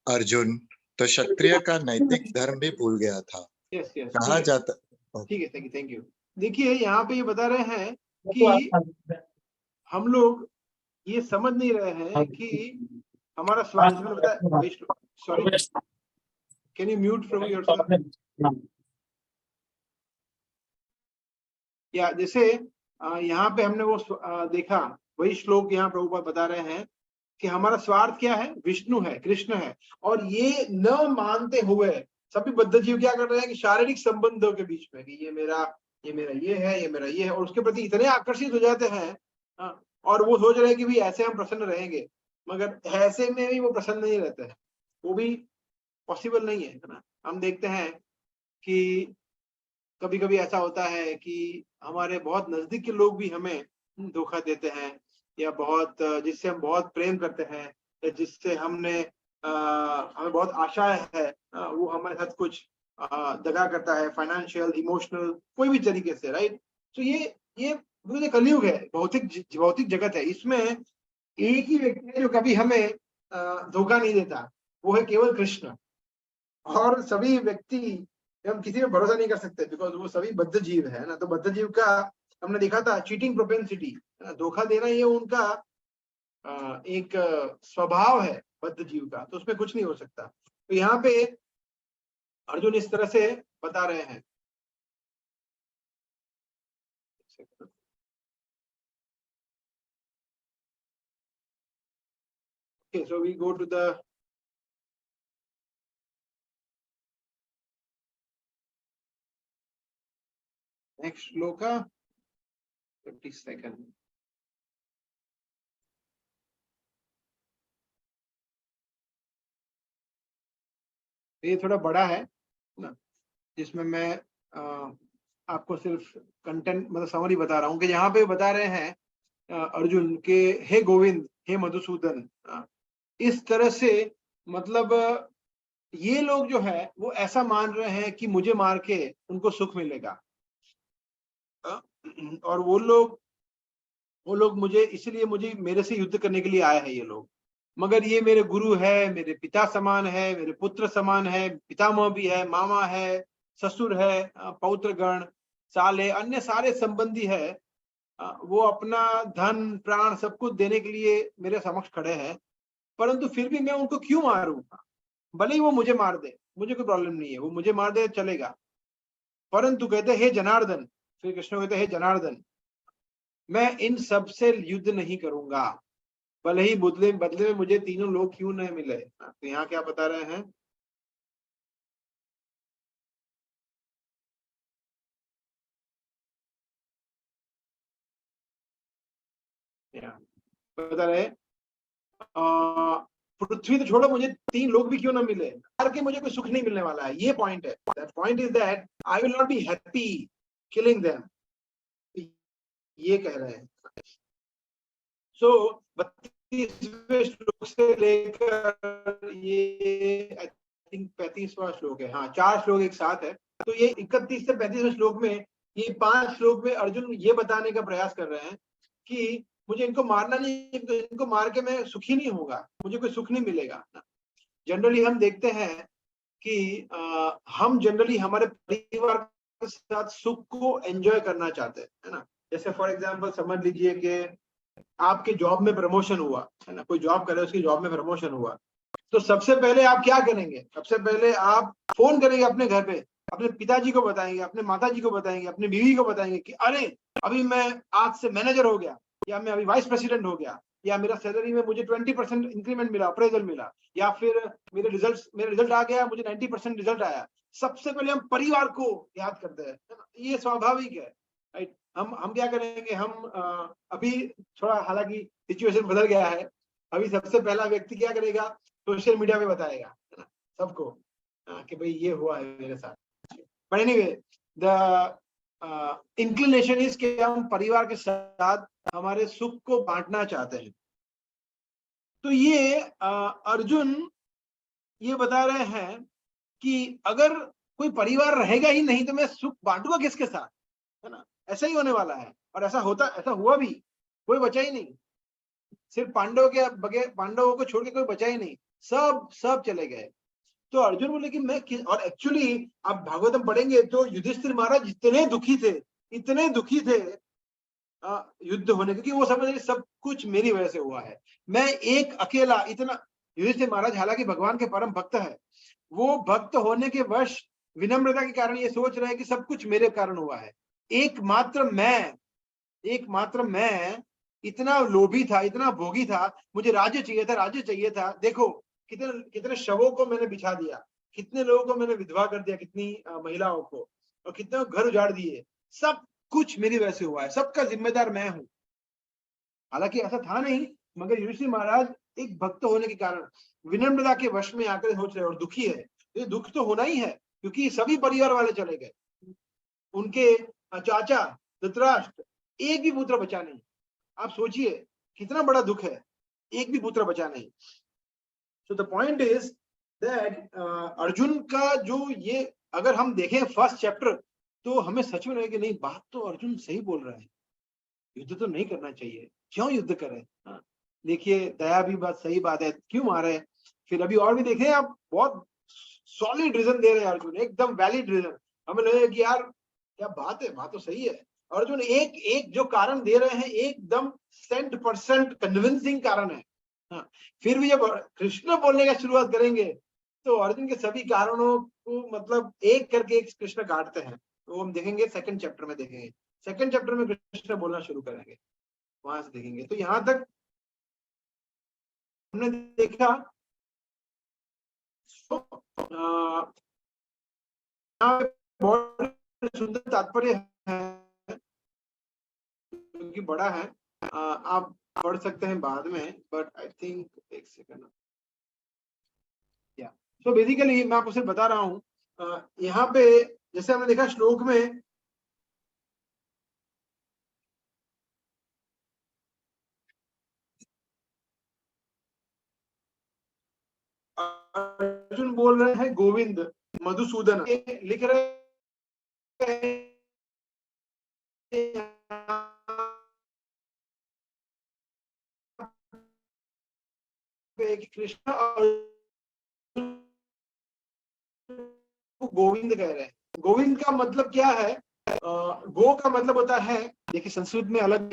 अर्जुन तो क्षत्रिय का नैतिक धर्म भी भूल गया था। यस यस, कहा जाता। ठीक है, थैंक यू। देखिए यहाँ पे ये बता रहे हैं कि हम लोग ये समझ नहीं रहे हैं कि हमारा स्वार्थ। Sorry, can you mute from yourself? या जैसे यहाँ पे हमने वो देखा, वही श्लोक यहाँ प्रभुपाद बता रहे हैं कि हमारा स्वार्थ क्या है? विष्णु है, कृष्ण है। और ये न मानते हुए सभी बद्ध जीव क्या कर रहे हैं कि शारीरिक संबंधों के बीच में, कि ये मेरा ये है, ये मेरा ये है, और उसके प्रति इतने आकर्षित हो जाते हैं। और वो सोच रहे हैं कि भी ऐसे हम प्रसन्न रहेंगे। मगर ऐसे में भी वो प्रसन्न नहीं रहते हैं, वो भी पॉसिबल नहीं है ना। हम देखते हैं कि कभी कभी ऐसा होता है कि हमारे बहुत नजदीक के लोग भी हमें धोखा देते हैं, या बहुत जिससे हम बहुत प्रेम करते हैं, या जिससे हमें बहुत आशा है, वो हमारे साथ कुछ दगा करता है, फाइनेंशियल, इमोशनल, कोई भी तरीके से, राइट। तो ये कलयुग है, भौतिक जगत है। इसमें एक ही व्यक्ति है जो कभी हमें धोखा नहीं देता, वो है केवल कृष्ण। और सभी व्यक्ति, हम किसी पे भरोसा नहीं कर सकते, बिकॉज वो सभी बद्ध जीव है ना। तो बद्ध जीव का हमने देखा था चीटिंग प्रोपेंसिटी, धोखा देना, ये उनका एक स्वभाव है बद्ध जीव का, तो उसमें कुछ नहीं हो सकता। तो यहाँ पे अर्जुन इस तरह से बता रहे हैं। Okay, so we go to the next shloka, 52nd. ये थोड़ा बड़ा है ना, जिसमें मैं आपको सिर्फ कंटेंट मतलब समरी बता रहा हूँ कि यहाँ पे बता रहे हैं अर्जुन के, हे गोविंद, हे मधुसूदन, इस तरह से मतलब ये लोग जो है वो ऐसा मान रहे हैं कि मुझे मार के उनको सुख मिलेगा, और वो लोग मुझे इसलिए मुझे मेरे से युद्ध करने के लिए आए हैं ये लोग। मगर ये मेरे गुरु है, मेरे पिता समान है, मेरे पुत्र समान है, पितामह भी है, मामा है, ससुर है, पौत्रगण, साले, अन्य सारे संबंधी है, वो अपना धन प्राण सब कुछ देने के लिए मेरे समक्ष खड़े हैं, परंतु फिर भी मैं उनको क्यों मारूंगा? भले ही वो मुझे मार दे, मुझे कोई प्रॉब्लम नहीं है, वो मुझे मार दे चलेगा, परंतु कहते हे जनार्दन, फिर कृष्ण कहते हे जनार्दन, मैं इन सब से युद्ध नहीं करूंगा, भले ही बदले में मुझे तीनों लोग क्यों न मिले। तो यहाँ क्या बता रहे हैं? बता रहे पृथ्वी तो छोड़ो, मुझे 3 लोग भी क्यों ना मिले, मार के मुझे कोई सुख नहीं मिलने वाला है। ये पॉइंट है। That point is that I will not be happy killing them, ये कह रहे हैं। सो 32वें श्लोक से लेकर ये आई थिंक 35वां श्लोक है, हाँ 4 श्लोक एक साथ है। तो ये 31 से 35वें श्लोक में, ये 5 श्लोक में अर्जुन ये बताने का प्रयास कर रहे हैं कि मुझे इनको मारना नहीं, इनको मार के मैं सुखी नहीं होगा, मुझे कोई सुख नहीं मिलेगा। जनरली हम देखते हैं कि हम जनरली हमारे परिवार के साथ सुख को एंजॉय करना चाहते हैं, है ना। जैसे फॉर एग्जांपल समझ लीजिए कि आपके जॉब में प्रमोशन हुआ, है ना, कोई जॉब करे, उसकी जॉब में प्रमोशन हुआ, तो सबसे पहले आप क्या करेंगे? सबसे पहले आप फोन करेंगे अपने घर पे, अपने पिताजी को बताएंगे, अपने माताजी को बताएंगे, अपनी बीवी को बताएंगे कि अरे अभी मैं आज से मैनेजर हो गया, या मैं अभी वाइस प्रेसिडेंट हो गया, या मेरा सैलरी में मुझे 20% इंक्रीमेंट मिला, अप्रेजल मिला, या फिर मेरा रिजल्ट आ गया, मुझे 90% रिजल्ट आया। सबसे पहले हम परिवार को याद करते हैं, ये स्वाभाविक है, राइट। हम क्या करेंगे, हम अभी थोड़ा हालांकि सिचुएशन बदल गया है, अभी सबसे पहला व्यक्ति क्या करेगा, सोशल मीडिया पे बताएगा, है ना, सबको कि भाई ये हुआ है मेरे साथ। But anyway the inclination is कि हम परिवार के साथ हमारे सुख को बांटना चाहते हैं। तो ये अर्जुन ये बता रहे हैं कि अगर कोई परिवार रहेगा ही नहीं तो मैं सुख बांटूंगा किसके साथ, है ना। ऐसा ही होने वाला है, और ऐसा हुआ भी, कोई बचा ही नहीं। सिर्फ पांडवों को छोड़ के कोई बचा ही नहीं, सब चले गए। तो अर्जुन बोले कि मैं और एक्चुअली आप भागवतम पढ़ेंगे तो युधिष्ठिर महाराज इतने दुखी थे युद्ध होने, क्योंकि वो समझ रहे सब कुछ मेरी वजह से हुआ है, मैं एक अकेला इतना। युधिष्ठिर महाराज हालांकि भगवान के परम भक्त है, वो भक्त होने के वश विनम्रता के कारण ये सोच रहे हैं कि सब कुछ मेरे कारण हुआ है। एकमात्र मैं इतना लोभी था, इतना भोगी था, मुझे राज्य चाहिए था। देखो कितने शवों को मैंने बिछा दिया, कितने लोगों को मैंने विधवा कर दिया, कितनी महिलाओं को, और कितने घर उजाड़ दिए, सब कुछ मेरी वजह से हुआ है, सबका जिम्मेदार मैं हूं। हालांकि ऐसा था नहीं, मगर युधिष्ठिर महाराज एक भक्त होने के कारण विनम्रता के वश में आकर सोच रहे और दुखी है, तो ये दुख तो होना ही है, क्योंकि सभी परिवार वाले चले गए, उनके चाचा धृतराष्ट्र, एक भी पुत्र बचा नहीं। आप सोचिए कितना बड़ा दुख है, एक भी पुत्र बचा नहीं। So the point is that Arjun का जो ये, अगर हम देखें फर्स्ट चैप्टर, तो हमें सच में लगे कि नहीं, बात तो अर्जुन सही बोल रहा है, युद्ध तो नहीं करना चाहिए, क्यों युद्ध करें। देखिए दया भी बात सही बात है, क्यों मारे। फिर अभी और भी देखें आप, बहुत सॉलिड रीजन दे रहे हैं अर्जुन, एकदम वैलिड रीजन। हमें लगे कि यार क्या बात है, बात तो सही है। अर्जुन एक एक जो कारण दे रहे हैं एकदम 100% कन्विंसिंग कारण है। हाँ, फिर भी जब कृष्ण बोलने का शुरुआत करेंगे तो अर्जुन के सभी कारणों को मतलब एक करके एक कृष्ण काटते हैं। तो हम देखेंगे सेकंड चैप्टर में, देखेंगे सेकंड चैप्टर में कृष्ण बोलना शुरू करेंगे, वहां से देखेंगे। तो यहाँ तक हमने देखा बहुत सुंदर तात्पर्य है, क्योंकि बड़ा है। आप पढ़ सकते हैं बाद में, बट आई थिंक एक सेकंड, या सो बेसिकली मैं आपको सिर्फ बता रहा हूं, यहाँ पे जैसे हमने देखा श्लोक में अर्जुन बोल रहे हैं गोविंद मधुसूदन, लिख रहे हैं कृष्ण और गोविंद कह रहे हैं। गोविंद का मतलब क्या है? गो का मतलब होता है, देखिए संस्कृत में अलग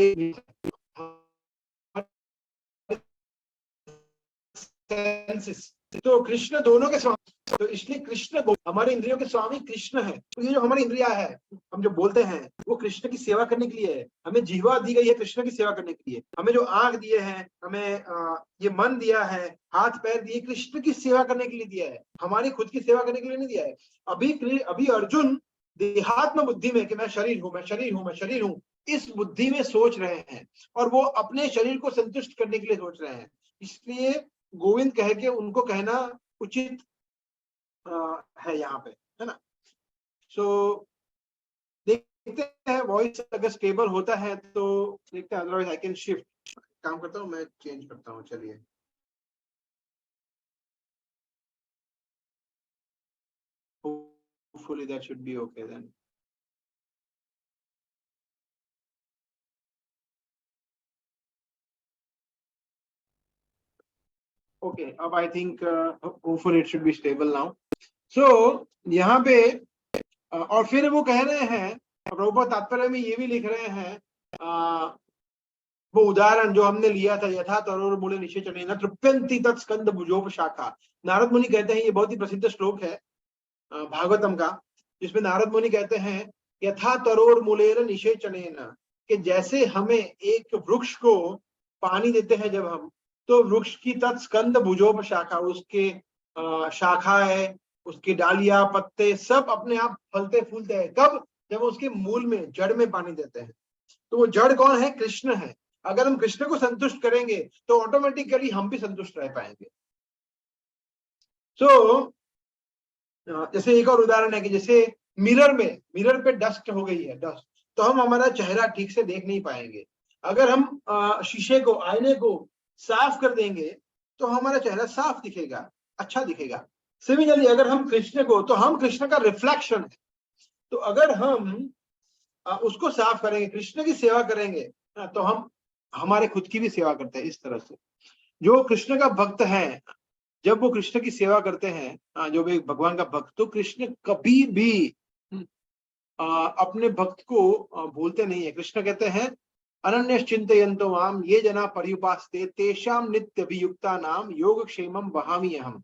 तो कृष्ण दोनों के स्वामी, तो इसलिए कृष्ण हमारे इंद्रियों के स्वामी कृष्ण है। तो ये जो हमारी इंद्रिया है, हम जो बोलते हैं वो कृष्ण की सेवा करने के लिए है। हमें जिह्वा दी गई है कृष्ण की सेवा करने के लिए। हमें जो आंख दिए हैं, हमें ये मन दिया है, हाथ पैर दिए, कृष्ण की सेवा करने के लिए दिया है, हमारी खुद की सेवा करने के लिए नहीं दिया है। अभी अर्जुन देहात्म बुद्धि में कि मैं शरीर हूं, मैं शरीर हूं, मैं शरीर हूं, इस बुद्धि में सोच रहे हैं और वो अपने शरीर को संतुष्ट करने के लिए सोच रहे हैं। इसलिए गोविंद कह के उनको कहना उचित है यहाँ पे, है ना। सो देखते हैं वॉइस अगर स्टेबल होता है तो देखते हैं, अदरवाइज आई कैन शिफ्ट। काम करता हूँ मैं, चेंज करता हूँ। चलिए hopefully that should be okay then. Okay, अब I think hopefully it should be stable now. So यहाँ पे और फिर वो कह रहे हैं, प्रभुपाद तात्पर्य में ये भी लिख रहे हैं, वो उदाहरण जो हमने लिया था, यथा तरोर मूले निषेचनेन तृप्यन्ति तत्स्कंद भुजोपशाखा। नारद मुनि कहते हैं, ये बहुत ही प्रसिद्ध श्लोक है भागवतम का, जिसमें नारद मुनि कहते हैं यथा तरोर मूलेन निषेचनेन, कि जैसे हमें एक वृक्ष को पानी देते हैं जब हम, तो वृक्ष की तत्स्कंद भुजोपशाखा, उसके शाखाएं, उसकी डालियां, पत्ते सब अपने आप फलते फूलते हैं। कब? जब उसके मूल में, जड़ में पानी देते हैं। तो वो जड़ कौन है? कृष्ण है। अगर हम कृष्ण को संतुष्ट करेंगे तो ऑटोमेटिकली हम भी संतुष्ट रह पाएंगे। सो जैसे एक और उदाहरण है कि जैसे मिरर पे डस्ट हो गई है, डस्ट, तो हम हमारा चेहरा ठीक से देख नहीं पाएंगे। अगर हम शीशे को, आईने को साफ कर देंगे तो हमारा चेहरा साफ दिखेगा, अच्छा दिखेगा। सिमिलरली अगर हम कृष्ण को, तो हम कृष्ण का रिफ्लेक्शन है, तो अगर हम उसको साफ करेंगे, कृष्ण की सेवा करेंगे, तो हम हमारे खुद की भी सेवा करते हैं। इस तरह से जो कृष्ण का भक्त है, जब वो कृष्ण की सेवा करते हैं, जो भी भगवान का भक्त, तो कृष्ण कभी भी अपने भक्त को भूलते नहीं है। कृष्ण कहते हैं अनन्य चिंतयन्तो माम ये जना पर्युपास्ते तेषाम नित्य अभियुक्ता नाम योगक्षेमम वहामि अहम्।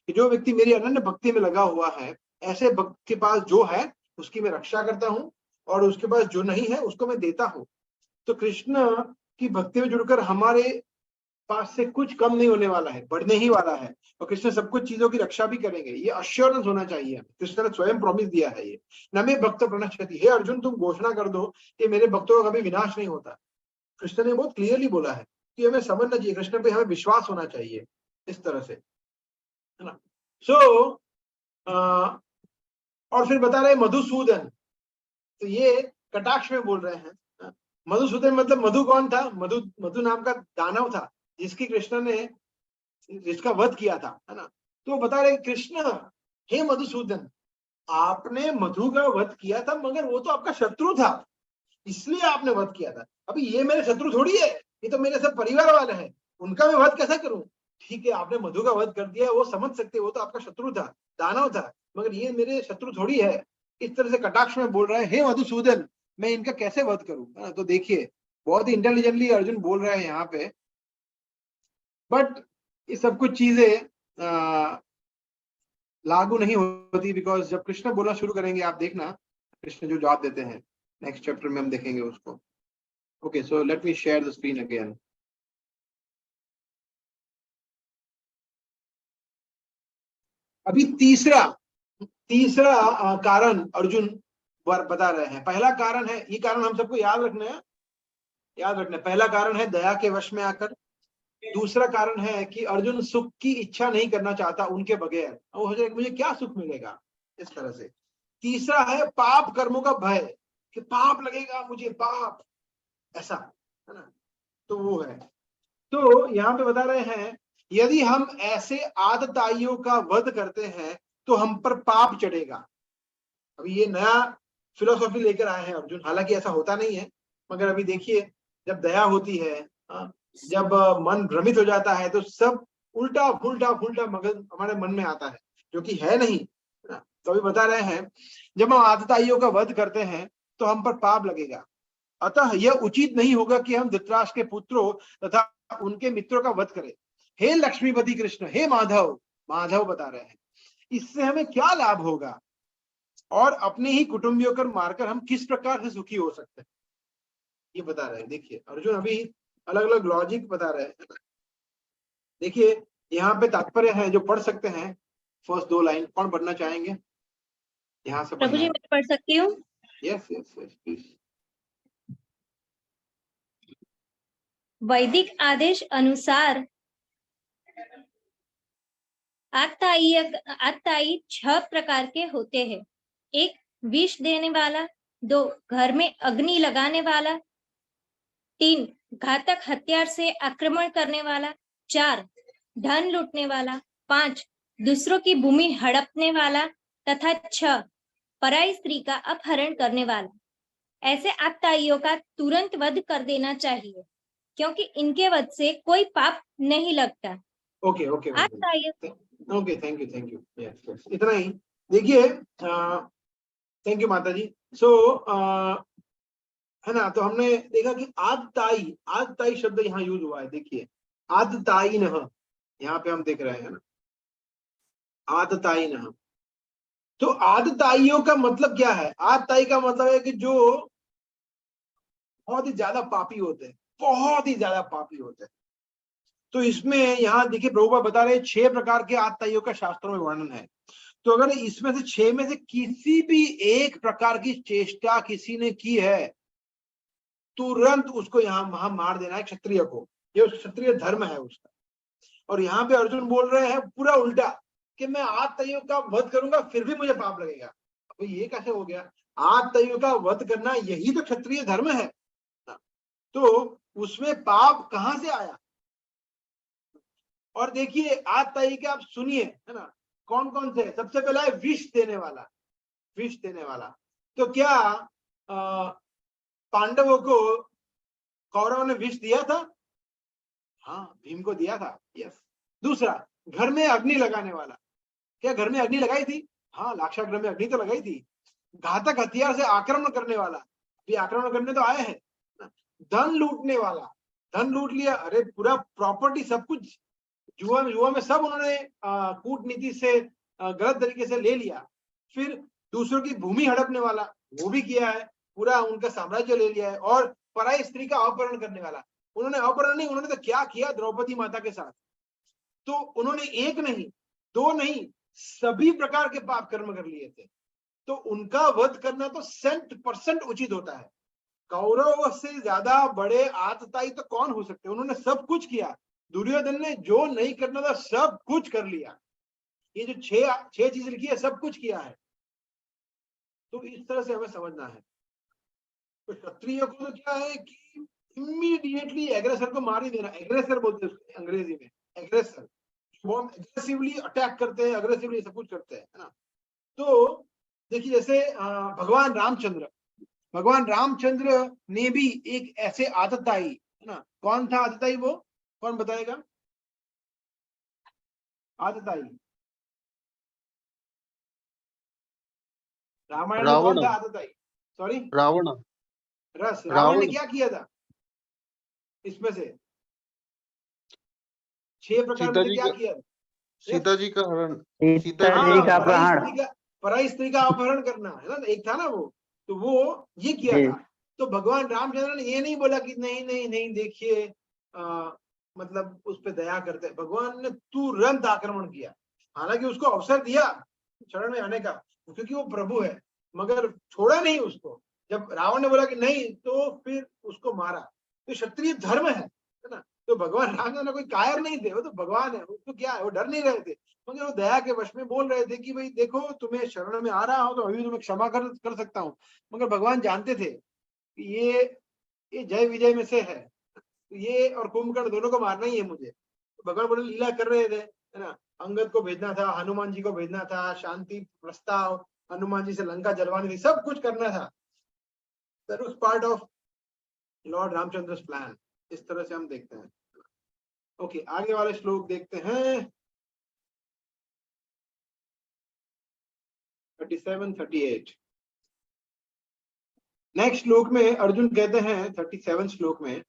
जो व्यक्ति मेरी अनन्य भक्ति में लगा हुआ है, ऐसे भक्त के पास जो है उसकी मैं रक्षा करता हूँ, और उसके पास जो नहीं है उसको मैं देता हूँ। तो कृष्ण की भक्ति में जुड़कर हमारे पास से कुछ कम नहीं होने वाला है, बढ़ने ही वाला है। और कृष्ण सब कुछ चीजों की रक्षा भी करेंगे, ये अश्योरेंस होना चाहिए। कृष्ण ने स्वयं प्रॉमिस दिया है ये, न मे भक्त प्रणश्यति। हे अर्जुन, तुम घोषणा कर दो कि मेरे भक्तों का कभी विनाश नहीं होता। कृष्ण ने बहुत क्लियरली बोला है, कि हमें समझना चाहिए, कृष्ण पे हमें विश्वास होना चाहिए इस तरह से, है ना। सो और फिर बता रहे मधुसूदन, तो ये कटाक्ष में बोल रहे हैं। मधुसूदन मतलब मधु कौन था? मधु, मधु नाम का दानव था जिसकी कृष्ण ने, जिसका वध किया था, है ना। तो बता रहे कृष्ण, हे मधुसूदन, आपने मधु का वध किया था, मगर वो तो आपका शत्रु था, इसलिए आपने वध किया था। अभी ये मेरे शत्रु थोड़ी है, ये तो मेरे सब परिवार वाले हैं, उनका मैं वध कैसा करूं? ठीक है, आपने मधु का वध कर दिया, वो समझ सकते, वो तो आपका शत्रु था, दानव था, मगर ये मेरे शत्रु थोड़ी है। इस तरह से कटाक्ष में बोल रहा है, हे मधुसूदन, मैं इनका कैसे वध करूं, है ना। तो देखिए बहुत ही इंटेलिजेंटली अर्जुन बोल रहे हैं यहाँ पे, बट ये सब कुछ चीजें लागू नहीं होती, बिकॉज जब कृष्ण बोलना शुरू करेंगे, आप देखना कृष्ण जो जवाब देते हैं नेक्स्ट चैप्टर में हम देखेंगे उसको। Okay, so let me share the screen again. अभी तीसरा कारण अर्जुन बता रहे हैं। पहला कारण है, ये कारण हम सबको याद रखना है। पहला कारण है दया के वश में आकर। दूसरा कारण है कि अर्जुन सुख की इच्छा नहीं करना चाहता उनके बगैर, वो हो जाएगा मुझे क्या सुख मिलेगा, इस तरह से। तीसरा है पाप कर्मों का भय, कि पाप लगेगा मुझे, पाप, ऐसा, है ना। तो वो है। तो यहाँ पे बता रहे हैं, यदि हम ऐसे आतताइयों का वध करते हैं तो हम पर पाप चढ़ेगा। अभी ये नया फिलोसॉफी लेकर आए हैं अर्जुन, हालांकि ऐसा होता नहीं है, मगर अभी देखिए जब दया होती है, जब मन भ्रमित हो जाता है, तो सब उल्टा फुल्टा मगज हमारे मन में आता है, जो कि है नहीं। तो अभी बता रहे हैं, जब हम आतताइयों का वध करते हैं तो हम पर पाप लगेगा। अतः यह उचित नहीं होगा कि हम धृतराष्ट्र के पुत्रों तथा उनके मित्रों का वध करें। हे लक्ष्मीपति कृष्ण, हे माधव, माधव बता रहे हैं, इससे हमें क्या लाभ होगा और अपने ही कुटुंबियों को मारकर हम किस प्रकार से सुखी हो सकते हैं, ये बता रहे हैं। देखिए अर्जुन अभी अलग अलग लॉजिक बता रहे हैं। देखिए यहाँ पे तात्पर्य है जो पढ़ सकते हैं, फर्स्ट 2 लाइन कौन पढ़ना चाहेंगे? यहाँ से प्रभु जी मैं पढ़ सकती हूँ? Yes yes yes please. वैदिक आदेश अनुसार आतताई 6 प्रकार के होते हैं। 1 विष देने वाला, 2 घर में अग्नि लगाने वाला, 3 घातक हथियार से आक्रमण करने वाला, 4 धन लूटने वाला, 5 दूसरों की भूमि हड़पने वाला तथा 6 पराई स्त्री का अपहरण करने वाला। ऐसे आतताइयों का तुरंत वध कर देना चाहिए, क्योंकि इनके वध से कोई पाप नहीं लगता। Okay okay okay, thank you, yes, इतना ही। देखिए थैंक यू माता जी। सो है ना, तो हमने देखा कि आतताई शब्द यहाँ यूज हुआ है। देखिए आतताई न, यहाँ पे हम देख रहे हैं ना, आतताई न। तो आतताइयों का मतलब क्या है? आतताई का मतलब है कि जो बहुत ही ज्यादा पापी होते हैं, बहुत ही ज्यादा पापी होते हैं। तो इसमें यहाँ देखिए प्रभुपाद बता रहे हैं 6 प्रकार के आतताइयों का शास्त्रों में वर्णन है। तो अगर इसमें से 6 में से किसी भी एक प्रकार की चेष्टा किसी ने की है, तुरंत उसको यहाँ मार देना है क्षत्रिय को, ये क्षत्रिय धर्म है उसका। और यहाँ पे अर्जुन बोल रहे हैं पूरा उल्टा, कि मैं आतताइयों का वध करूंगा फिर भी मुझे पाप लगेगा। अब ये कैसे हो गया? आतताइयों का वध करना यही तो क्षत्रिय धर्म है, तो उसमें पाप कहां से आया? और देखिए आतताई के आप सुनिए, है ना, कौन कौन से? सबसे पहला है विष देने वाला, विष देने वाला। तो क्या पांडवों को कौरवों ने विष दिया था? हाँ, भीम को दिया था, यस। दूसरा, घर में अग्नि लगाने वाला, क्या घर में अग्नि लगाई थी? हाँ, लाक्षागृह में अग्नि तो लगाई थी। घातक हथियार से आक्रमण करने वाला, ये आक्रमण करने तो आए हैं। धन लूटने वाला, धन लूट लिया, अरे पूरा प्रॉपर्टी सब कुछ युवा में सब उन्होंने कूटनीति से गलत तरीके से ले लिया। फिर दूसरों की भूमि हड़पने वाला, वो भी किया है, पूरा उनका साम्राज्य ले लिया है। और पराई स्त्री का अपहरण करने वाला, उन्होंने अपहरण नहीं, उन्होंने तो क्या किया द्रौपदी माता के साथ। तो उन्होंने 1 नहीं 2 नहीं, सभी प्रकार के पाप कर्म कर लिए थे। तो उनका वध करना तो 100% उचित होता है। कौरव से ज्यादा बड़े आतताई तो कौन हो सकते, उन्होंने सब कुछ किया। दुर्योधन ने जो नहीं करना था सब कुछ कर लिया। ये जो छह चीज लिखी है सब कुछ किया है। तो इस तरह से हमें समझना है। तो क्षत्रिय को तो क्या है कि इमीडिएटली एग्रेसर को मार ही देना। एग्रेसर बोलते हैं उसको अंग्रेजी में, एग्रेसर। वो हम एग्रेसिवली अटैक करते हैं, अग्रेसिवली सब कुछ करते हैं, है ना। तो देखिए जैसे भगवान रामचंद्र ने भी एक ऐसे आतताई, है ना। कौन था आतताई, वो कौन बताएगा? आतताई रामायण में कौन था आतताई? सॉरी, रावण। रावण ने क्या किया था? इसमें से 6 प्रकार में से क्या किया? सीता जी का हरण। सीता जी का अपहरण। पराई स्त्री का अपहरण करना, है ना, एक था ना वो। तो वो ये किया था। तो भगवान रामचंद्र ने ये नहीं बोला कि नहीं नहीं नहीं, देखिए मतलब उस पर दया करते। भगवान ने तुरंत आक्रमण किया। हालांकि उसको अवसर दिया शरण में आने का, क्योंकि वो प्रभु है, मगर छोड़ा नहीं उसको। जब रावण ने बोला कि नहीं, तो फिर उसको मारा। तो क्षत्रिय धर्म है ना। तो भगवान रामचंद्र कोई कायर नहीं थे, वो तो भगवान है। उसको क्या है, वो डर नहीं रहे थे, मगर वो दया के वश में बोल रहे थे कि भाई देखो, तुम्हें शरण में आ रहा हो तो अभी तुम्हें क्षमा कर सकता हूँ। मगर भगवान जानते थे कि ये जय विजय में से है, ये और कुंभकर्ण दोनों को मारना ही है मुझे। तो भगवान बड़े लीला कर रहे थे, है ना। अंगद को भेजना था, हनुमान जी को भेजना था, शांति प्रस्ताव हनुमान जी से लंका जलवानी थी, सब कुछ करना था। That was part of lord Ramachandra's plan. इस तरह से हम देखते हैं। ओके, आगे वाले श्लोक देखते हैं। 37, 38। नेक्स्ट श्लोक में अर्जुन कहते हैं, 37 श्लोक में,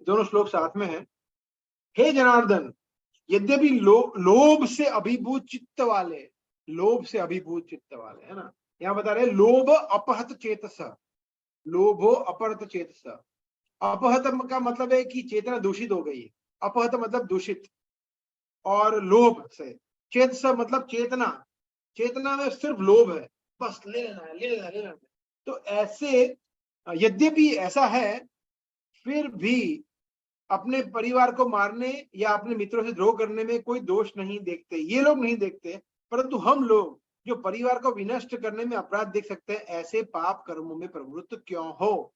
दोनों श्लोक साथ में है। हे जनार्दन, यद्यपि लोभ से अभिभूत चित्त वाले, लोभ से अभिभूत चित्त वाले, है ना। यहाँ बता रहे लोभ अपहत चेतस, लोभो अपहत चेतस। अपहत का मतलब है कि चेतना दूषित हो गई। अपहत मतलब दूषित, और लोभ से चेतस मतलब चेतना, चेतना में सिर्फ लोभ है, बस ले लेना है, ले लेना है, ले लेना है। तो ऐसे यद्यपि ऐसा है, फिर भी अपने परिवार को मारने या अपने मित्रों से द्रोह करने में कोई दोष नहीं देखते, ये लोग नहीं देखते। परंतु हम लोग जो परिवार को विनष्ट करने में अपराध देख सकते हैं, ऐसे पाप कर्मों में प्रवृत्त क्यों हो।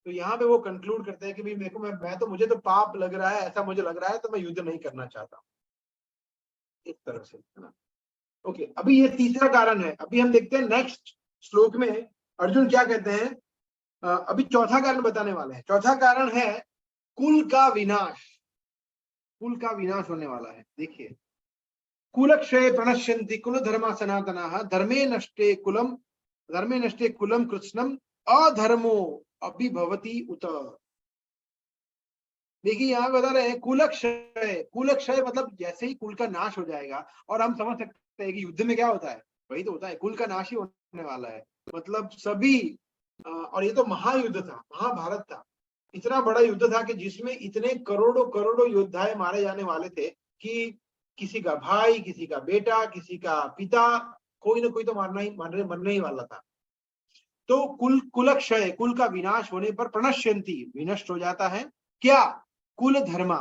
तो यहाँ पे वो कंक्लूड करते हैं कि भाई मेरे को, मैं तो, मुझे तो पाप लग रहा है, ऐसा मुझे लग रहा है, तो मैं युद्ध नहीं करना चाहता, इस तरह से, है ना। ओके, अभी ये तीसरा कारण है। अभी हम देखते हैं नेक्स्ट श्लोक में अर्जुन क्या कहते हैं। अभी चौथा कारण बताने वाले हैं। चौथा कारण है कुल का विनाश। कुल का विनाश होने वाला है। देखिए, कुलक्षय प्रणश्यन्ति कुल धर्मा सनातनाः धर्मे नष्टे कुलम कृत्स्नम अधर्मो अभिभवति उत। देखिए यहाँ बता रहे हैं कुलक्षय। कुलक्षय मतलब जैसे ही कुल का नाश हो जाएगा, और हम समझ सकते हैं कि युद्ध में क्या होता है, वही तो होता है, कुल का नाश ही होने वाला है। मतलब सभी, और ये तो महायुद्ध था, महाभारत था, इतना बड़ा युद्ध था कि जिसमें इतने करोड़ों करोड़ों योद्धाएं मारे जाने वाले थे कि किसी का भाई, किसी का बेटा, किसी का पिता, कोई ना कोई तो मरने ही वाला था। तो कुलक्षय, कुल का विनाश होने पर प्रणश्यन्ति विनष्ट हो जाता है। क्या? कुल धर्मा,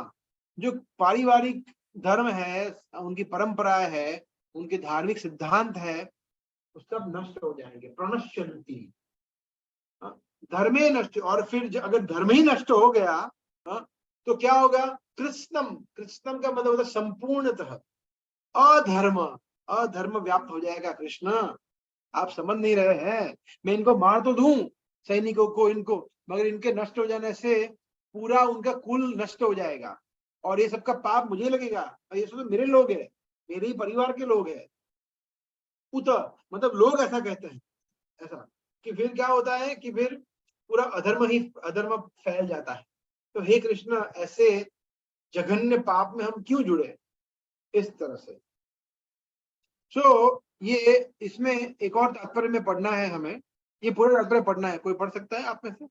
जो पारिवारिक धर्म है, उनकी परंपरा है, उनके धार्मिक सिद्धांत है, वो सब नष्ट हो जाएंगे। प्रणश्यन्ति, धर्मे नष्ट। और फिर अगर धर्म ही नष्ट हो गया, तो क्या होगा? कृत्स्नम, कृत्स्नम का मतलब होता है संपूर्णतः। अधर्म व्याप्त हो जाएगा। कृष्ण, आप समझ नहीं रहे हैं। मैं इनको मार तो दूं, सैनिकों को, इनको, मगर इनके नष्ट हो जाने से पूरा उनका कुल नष्ट हो जाएगा, और ये सबका पाप मुझे लगेगा। और ये सब मेरे लोग हैं, मेरे ही परिवार के लोग हैं। उत मतलब लोग ऐसा कहते हैं, ऐसा कि फिर क्या होता है कि फिर पूरा अधर्म फैल जाता है। तो हे कृष्ण, ऐसे जघन्य पाप में हम क्यों जुड़े, इस तरह से। ये इसमें एक और तात्पर्य में पढ़ना है हमें, ये पूरा तात्पर्य पढ़ना है। कोई पढ़ सकता है आप में से?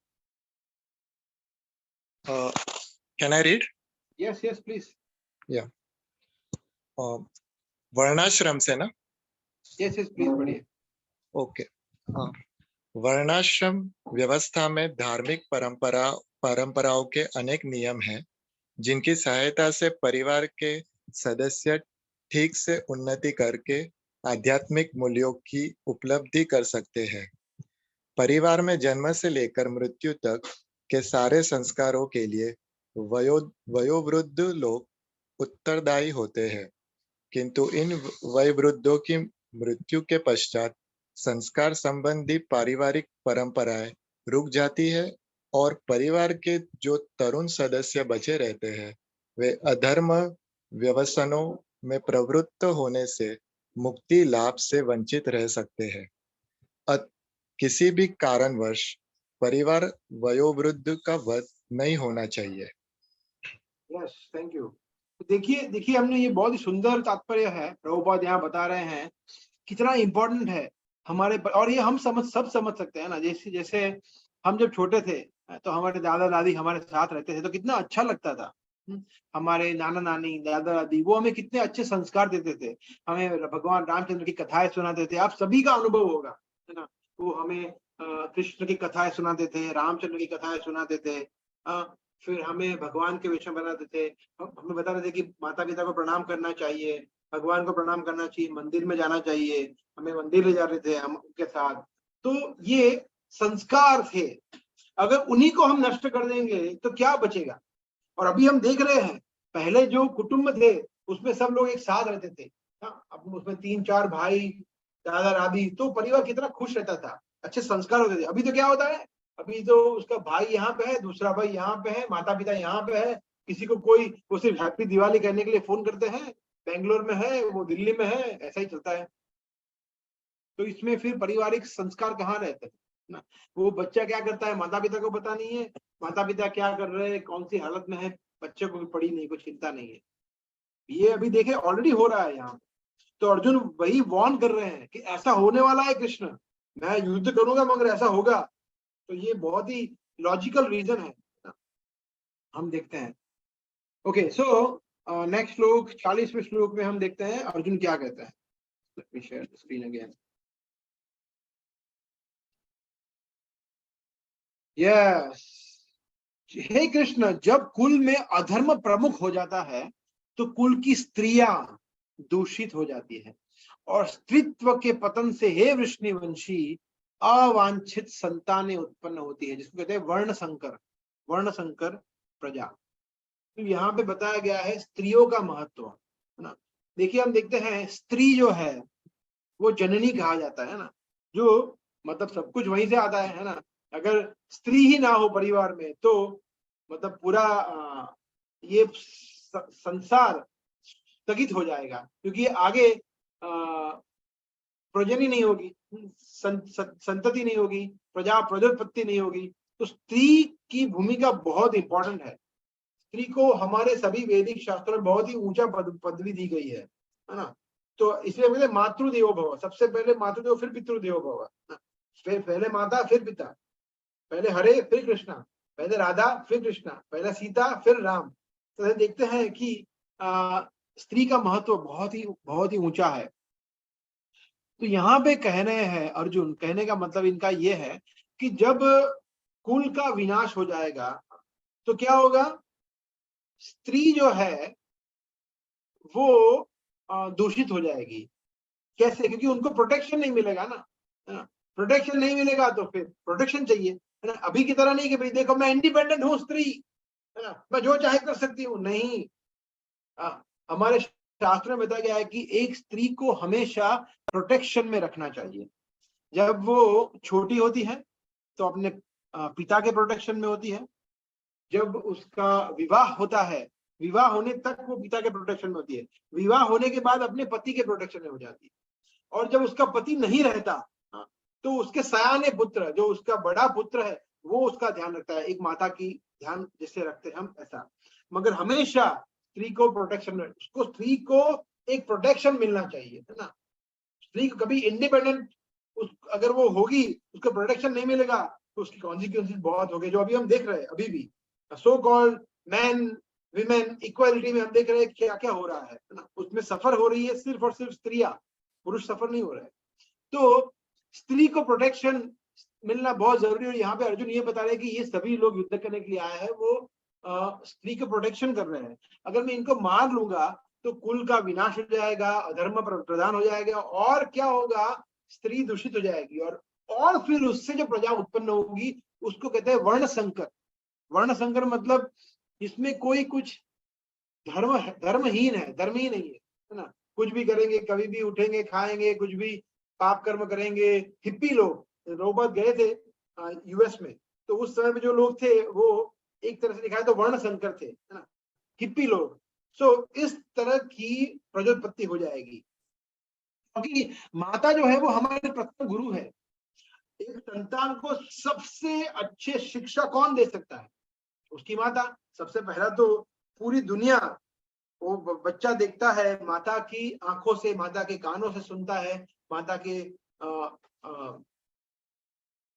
Can I read? Yes yes please. या वर्णाश्रम से ना? यस यस प्लीज पढ़िए। ओके। वर्णाश्रम व्यवस्था में धार्मिक परंपराओं के अनेक नियम हैं, जिनकी सहायता से परिवार के सदस्य ठीक से उन्नति करके आध्यात्मिक मूल्यों की उपलब्धि कर सकते हैं। परिवार में जन्म से लेकर मृत्यु तक के सारे संस्कारों के लिए वयोवृद्ध लोग उत्तरदायी होते हैं, किंतु इन वयोवृद्धों की मृत्यु के पश्चात संस्कार संबंधी पारिवारिक परंपराएं रुक जाती है और परिवार के जो तरुण सदस्य बचे रहते हैं वे अधर्म व्यसनों में प्रवृत्त होने से मुक्ति लाभ से वंचित रह सकते हैं। किसी भी कारणवश परिवार वयोवृद्ध का वध नहीं होना चाहिए। Yes, thank you. देखिए हमने ये बहुत ही सुंदर तात्पर्य है, प्रभुपाद यहाँ बता रहे हैं कितना इम्पोर्टेंट है हमारे और ये हम सब समझ सकते हैं ना। जैसे हम जब छोटे थे तो हमारे दादा दादी हमारे साथ रहते थे तो कितना अच्छा लगता था। हमारे नाना नानी दादा दादी वो हमें कितने अच्छे संस्कार देते थे, हमें भगवान रामचंद्र की कथाएं सुनाते थे। आप सभी का अनुभव होगा, है ना। वो हमें कृष्ण की कथाएं सुनाते थे, रामचंद्र की कथाएं सुनाते थे, फिर हमें भगवान के विषय बताते थे, हमें बताते थे कि माता पिता को प्रणाम करना चाहिए, भगवान को प्रणाम करना चाहिए, मंदिर में जाना चाहिए, हमें मंदिर ले जाते थे हम उनके साथ। तो ये संस्कार थे, अगर उन्हीं को हम नष्ट कर देंगे तो क्या बचेगा। और अभी हम देख रहे हैं पहले जो कुटुंब थे उसमें सब लोग एक साथ रहते थे, अब उसमें 3-4 भाई दादा दादी, तो परिवार कितना खुश रहता था, अच्छे संस्कार होते थे। अभी तो क्या होता है, अभी तो उसका भाई यहाँ पे है, दूसरा भाई यहाँ पे है, माता पिता यहाँ पे है, किसी को कोई वो सिर्फ हैप्पी दिवाली कहने के लिए फोन करते हैं, बेंगलोर में है, वो दिल्ली में है, ऐसा ही चलता है। तो इसमें फिर पारिवारिक संस्कार कहाँ रहते हैं ना। वो बच्चा क्या करता है माता पिता को पता नहीं है, माता पिता क्या कर रहे हैं, कौन सी हालत में है, बच्चे को भी पड़ी नहीं, कुछ चिंता नहीं है। ये अभी देखे ऑलरेडी हो रहा है यहाँ। तो अर्जुन वही वार्न कर रहे हैं कि ऐसा होने वाला है कृष्ण, मैं युद्ध करूंगा मगर ऐसा होगा। तो ये बहुत ही लॉजिकल रीजन है, हम देखते हैं। ओके, सो नेक्स्ट श्लोक 40वें श्लोक में हम देखते हैं अर्जुन क्या कहता है। Let me share the screen again. Yes, हे कृष्ण, जब कुल में अधर्म प्रमुख हो जाता है तो कुल की स्त्रियां दूषित हो जाती है और स्त्रीत्व के पतन से हे वृष्णिवंशी अवांछित संतानें उत्पन्न होती है, जिसको कहते हैं वर्ण संकर प्रजा। तो यहाँ पे बताया गया है स्त्रियों का महत्व, है ना। देखिए हम देखते हैं स्त्री जो है वो जननी कहा जाता है ना, जो मतलब सब कुछ वहीं से आता है ना। अगर स्त्री ही ना हो परिवार में तो मतलब पूरा ये संसार स्थगित हो जाएगा, क्योंकि आगे प्रजनी नहीं होगी, संतति नहीं होगी, प्रजोत्पत्ति नहीं होगी। तो स्त्री की भूमिका बहुत इंपॉर्टेंट है। स्त्री को हमारे सभी वैदिक शास्त्रों में बहुत ही ऊंचा पदवी दी गई है ना। तो इसलिए बोले मातृदेवो भव, सबसे पहले मातृदेव फिर पितृदेवो भव, फिर पहले माता फिर पिता, पहले हरे फिर कृष्णा, पहले राधा फिर कृष्णा, पहले सीता फिर राम। तो देखते हैं कि स्त्री का महत्व बहुत ही ऊंचा है। तो यहाँ पे कह रहे हैं अर्जुन, कहने का मतलब इनका ये है कि जब कुल का विनाश हो जाएगा तो क्या होगा, स्त्री जो है वो दूषित हो जाएगी। कैसे? क्योंकि उनको प्रोटेक्शन नहीं मिलेगा ना, प्रोटेक्शन नहीं मिलेगा तो फिर प्रोटेक्शन चाहिए, है ना। अभी की तरह नहीं कि भाई देखो मैं इंडिपेंडेंट हूँ स्त्री, है ना, मैं जो चाहे कर सकती हूँ, नहीं। हमारे शास्त्र में बताया गया है कि एक स्त्री को हमेशा प्रोटेक्शन में रखना चाहिए। जब वो छोटी होती है तो अपने पिता के प्रोटेक्शन में होती है, जब उसका विवाह होता है, विवाह होने तक वो पिता के प्रोटेक्शन में होती है, विवाह होने के बाद अपने पति के प्रोटेक्शन में हो जाती है, और जब उसका पति नहीं रहता तो उसके सयाने पुत्र, जो उसका बड़ा पुत्र है, वो उसका ध्यान रखता है, एक माता की ध्यान जिससे रखते हैं हम, ऐसा। मगर हमेशा स्त्री को प्रोटेक्शन में, उसको स्त्री को एक प्रोटेक्शन मिलना चाहिए, है ना। स्त्री को कभी इंडिपेंडेंट अगर वो होगी, उसको प्रोटेक्शन नहीं मिलेगा तो उसकी कॉन्सिक्वेंसेस बहुत हो गए, जो अभी हम देख रहे हैं। अभी भी so called man women equality में हम देख रहे हैं क्या क्या हो रहा है ना, उसमें सफर हो रही है सिर्फ और सिर्फ स्त्रियां, पुरुष सफर नहीं हो रहे। तो स्त्री को प्रोटेक्शन मिलना बहुत जरूरी है। और यहाँ पे अर्जुन ये बता रहे हैं कि ये सभी लोग युद्ध करने के लिए आए हैं, वो स्त्री का प्रोटेक्शन कर रहे हैं। अगर मैं इनको मार लूंगा तो कुल का विनाश हो जाएगा, अधर्म प्रदान हो जाएगा, और क्या होगा, स्त्री दूषित हो जाएगी, और फिर उससे जो प्रजा उत्पन्न होगी उसको कहते हैं वर्ण संकर। वर्ण संकर मतलब इसमें कोई कुछ धर्महीन है, धर्म ही नहीं है ना। कुछ भी करेंगे, कभी भी उठेंगे, खाएंगे, कुछ भी पाप कर्म करेंगे। हिप्पी लोग रोबर्ट गए थे यूएस में, तो उस समय में जो लोग थे वो एक तरह से दिखाए तो वर्ण संकर थे, है ना, हिप्पी लोग। सो इस तरह की प्रजोत्पत्ति हो जाएगी, क्योंकि माता जो है वो हमारे प्रथम गुरु है। एक संतान को सबसे अच्छे शिक्षा कौन दे सकता है? उसकी माता। सबसे पहला तो पूरी दुनिया वो बच्चा देखता है माता की आंखों से, माता के कानों से सुनता है, माता के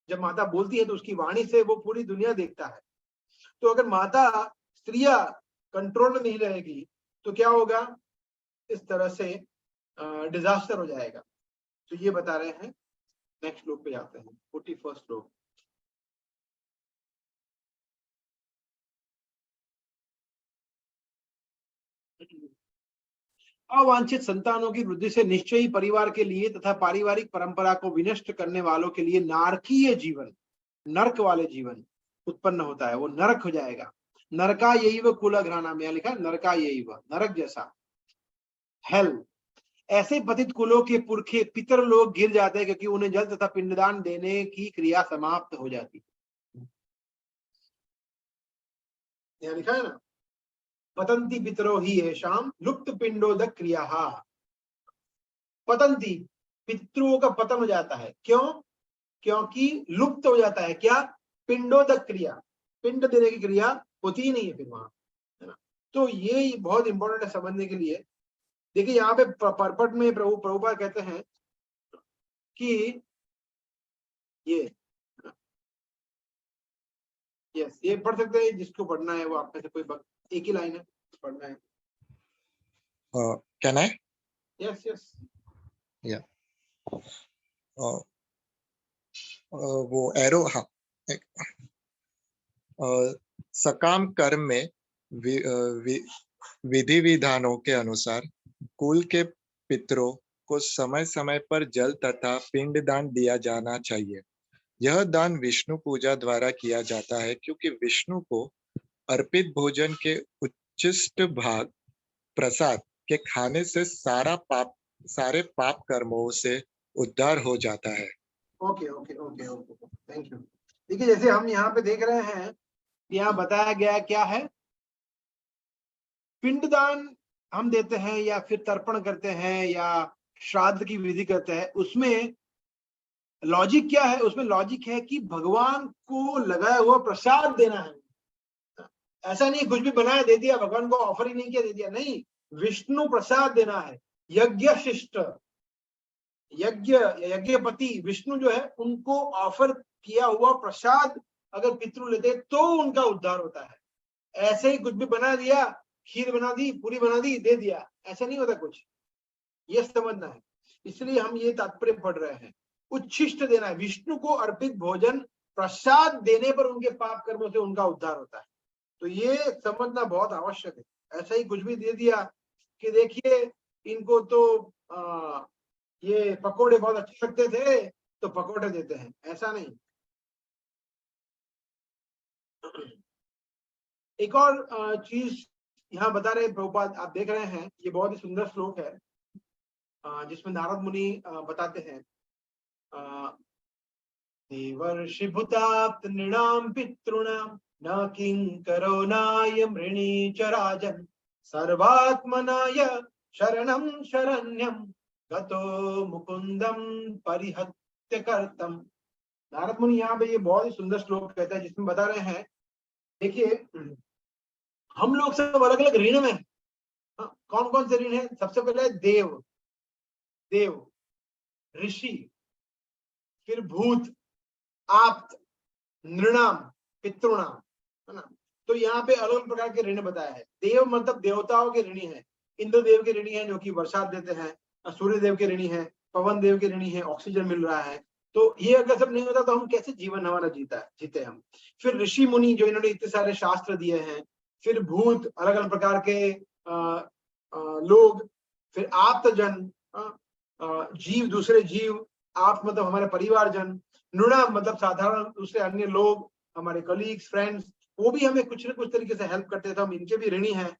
जब माता बोलती है तो उसकी वाणी से वो पूरी दुनिया देखता है। तो अगर माता स्त्रियां कंट्रोल में नहीं रहेगी तो क्या होगा, इस तरह से डिजास्टर हो जाएगा। तो ये बता रहे हैं। नेक्स्ट श्लोक पे जाते हैं, 41 श्लोक। अवांछित संतानों की वृद्धि से निश्चय ही परिवार के लिए तथा पारिवारिक परंपरा को विनष्ट करने वालों के लिए नारकीय जीवन, नरक वाले जीवन उत्पन्न होता है, वो नरक हो जाएगा। नरका यही वो कुलघ्राणा में लिखा, नरका यही वह, नरक जैसा, हेल। ऐसे पतित कुलों के पुरखे पितर लोग गिर जाते हैं क्योंकि उन्हें जल तथा पिंडदान देने की क्रिया समाप्त हो जाती है। यहाँ लिखा है ना, पतंती पितरो ही येषां लुप्त पिंडोदक क्रिया। पतंती, पितरों का पतन हो जाता है, क्यों? क्योंकि लुप्त हो जाता है क्या? पिंडोदक क्रिया, पिंड देने की क्रिया होती ही नहीं है फिर वहां, है ना। तो ये बहुत इंपॉर्टेंट है समझने के लिए। देखिए यहाँ पे परपट में प्रभुपाद कहते हैं कि ये यस, ये पढ़ सकते हैं, जिसको पढ़ना है वो आप में से कोई एक ही लाइन है पढ़ना है। Can I? यस यस, या वो एरो, हाँ। सकाम कर्म में विधि विधानों के अनुसार कुल के पितरों को समय समय पर जल तथा पिंड दान दिया जाना चाहिए। यह दान विष्णु पूजा द्वारा किया जाता है, क्योंकि विष्णु को अर्पित भोजन के उच्चिष्ट भाग प्रसाद के खाने से सारे पाप कर्मों से उद्धार हो जाता है। Okay okay okay okay, thank you. देखिए जैसे हम यहाँ पे देख रहे हैं, यहाँ बताया गया क्या है, पिंडदान हम देते हैं या फिर तर्पण करते हैं या श्राद्ध की विधि करते हैं, उसमें लॉजिक क्या है? उसमें लॉजिक है कि भगवान को लगाया हुआ प्रसाद देना है। ऐसा नहीं कुछ भी बनाया दे दिया, भगवान को ऑफर ही नहीं किया दे दिया, नहीं, विष्णु प्रसाद देना है। यज्ञ शिष्ट, यज्ञपति विष्णु जो है, उनको ऑफर किया हुआ प्रसाद अगर पितृ लेते तो उनका उद्धार होता है। ऐसे ही कुछ भी बना दिया, खीर बना दी, पूरी बना दी, दे दिया, ऐसा नहीं होता कुछ, ये समझना है। इसलिए हम ये तात्पर्य पढ़ रहे हैं, उच्छिष्ट देना है, विष्णु को अर्पित भोजन प्रसाद देने पर उनके पाप कर्मों से उनका उद्धार होता है। तो ये समझना बहुत आवश्यक है। ऐसा ही कुछ भी दे दिया कि देखिए इनको तो ये पकोड़े बहुत अच्छे लगते थे तो पकोड़े देते हैं, ऐसा नहीं। एक और चीज यहाँ बता रहे प्रभुपाद, आप देख रहे हैं, ये बहुत ही सुंदर श्लोक है जिसमें नारद मुनि बताते हैं, देवर्षि भूताप्त नृणाम पितॄणाम न किंकरो नाय मृणी च राजन् सर्वात्मनाय शरणं शरण्यं गतो मुकुंदम परिहत्य कर्तम। नारद मुनि यहाँ पे ये बहुत ही सुंदर श्लोक कहता है जिसमें बता रहे हैं, देखिए हम लोग सब अलग अलग ऋण में, कौन कौन से ऋण है? सबसे पहले है देव, देव, ऋषि, फिर भूत, आप्त, नृणाम, पितृणाम, है ना। तो यहाँ पे अलग अलग प्रकार के ऋण बताया है। देव मतलब देवताओं के ऋणी है, इंद्र देव के ऋणी है जो कि बरसात देते हैं, सूर्य देव के ऋणी है, पवन देव के ऋणी है, ऑक्सीजन मिल रहा है, तो ये अगर सब नहीं होता तो हम कैसे जीवन हमारा जीते हम। फिर ऋषि मुनि जो इन्होंने इतने सारे शास्त्र दिए हैं, फिर भूत, अलग अलग प्रकार के लोग, फिर आप्तजन, जीव, दूसरे जीव, आप मतलब हमारे परिवारजन, नृणा मतलब साधारण दूसरे अन्य लोग, हमारे कलीग्स, फ्रेंड्स, वो भी हमें कुछ न कुछ तरीके से हेल्प करते थे, तो हम इनके भी ऋणी हैं।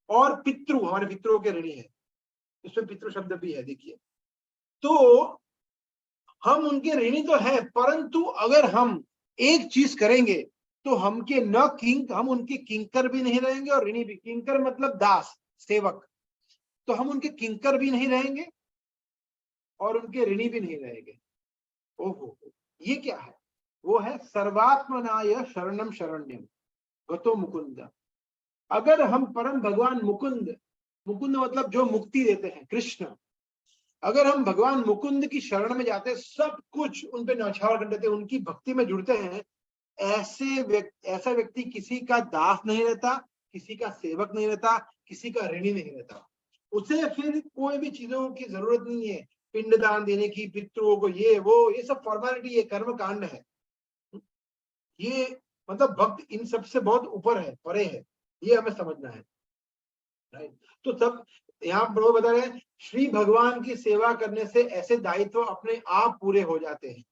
और पितृ, हमारे पितरों के ऋणी हैं, इसमें पितृ शब्द भी है, देखिए। तो हम उनके ऋणी तो है, परंतु अगर हम एक चीज करेंगे तो हमके न किंग, हम उनके किंकर भी नहीं रहेंगे और ऋणी भी। किंकर मतलब दास, सेवक, तो हम उनके किंकर भी नहीं रहेंगे और उनके ऋणी भी नहीं रहेंगे। ओहो, ये क्या है? वो है सर्वात्मनाय शरणम शरण्यम गतो मुकुंद। अगर हम परम भगवान मुकुंद, मुकुंद मतलब जो मुक्ति देते हैं, कृष्ण, अगर हम भगवान मुकुंद की शरण में जाते, सब कुछ उन पे न्यौछावर कर देते, उनकी भक्ति में जुड़ते हैं, ऐसा व्यक्ति किसी का दास नहीं रहता, किसी का सेवक नहीं रहता, किसी का ऋणी नहीं रहता। उसे फिर कोई भी चीजों की जरूरत नहीं है, पिंडदान देने की, पितरों को, ये वो, ये सब फॉर्मेलिटी, ये कर्म कांड है। ये मतलब भक्त इन सबसे बहुत ऊपर है, परे है, ये हमें समझना है, राइट। तो तब यहाँ प्रभु बता रहे हैं, श्री भगवान की सेवा करने से ऐसे दायित्व अपने आप पूरे हो जाते हैं।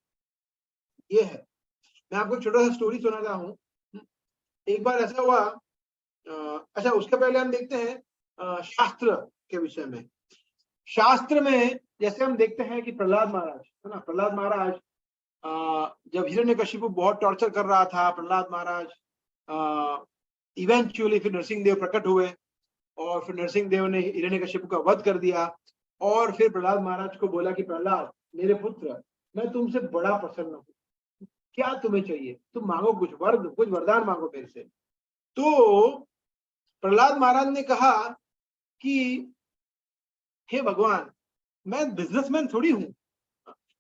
ये है। मैं आपको छोटा सा स्टोरी सुनाता हूँ। एक बार ऐसा हुआ, अच्छा उसके पहले हम देखते हैं शास्त्र के विषय में। शास्त्र में जैसे हम देखते हैं कि प्रहलाद महाराज, है ना, प्रहलाद महाराज जब हिरण्यकशिपु बहुत टॉर्चर कर रहा था, प्रहलाद महाराज इवेंचुअली फिर नरसिंहदेव प्रकट हुए और फिर नरसिंहदेव ने हिरण्यकशिपु का वध कर दिया। और फिर प्रहलाद महाराज को बोला कि प्रहलाद मेरे पुत्र, मैं तुमसे बड़ा प्रसन्न हूँ, क्या तुम्हें चाहिए, तुम मांगो, कुछ वरदान मांगो मेरे से। तो प्रहलाद महाराज ने कहा कि हे भगवान, मैं बिजनेसमैन थोड़ी हूं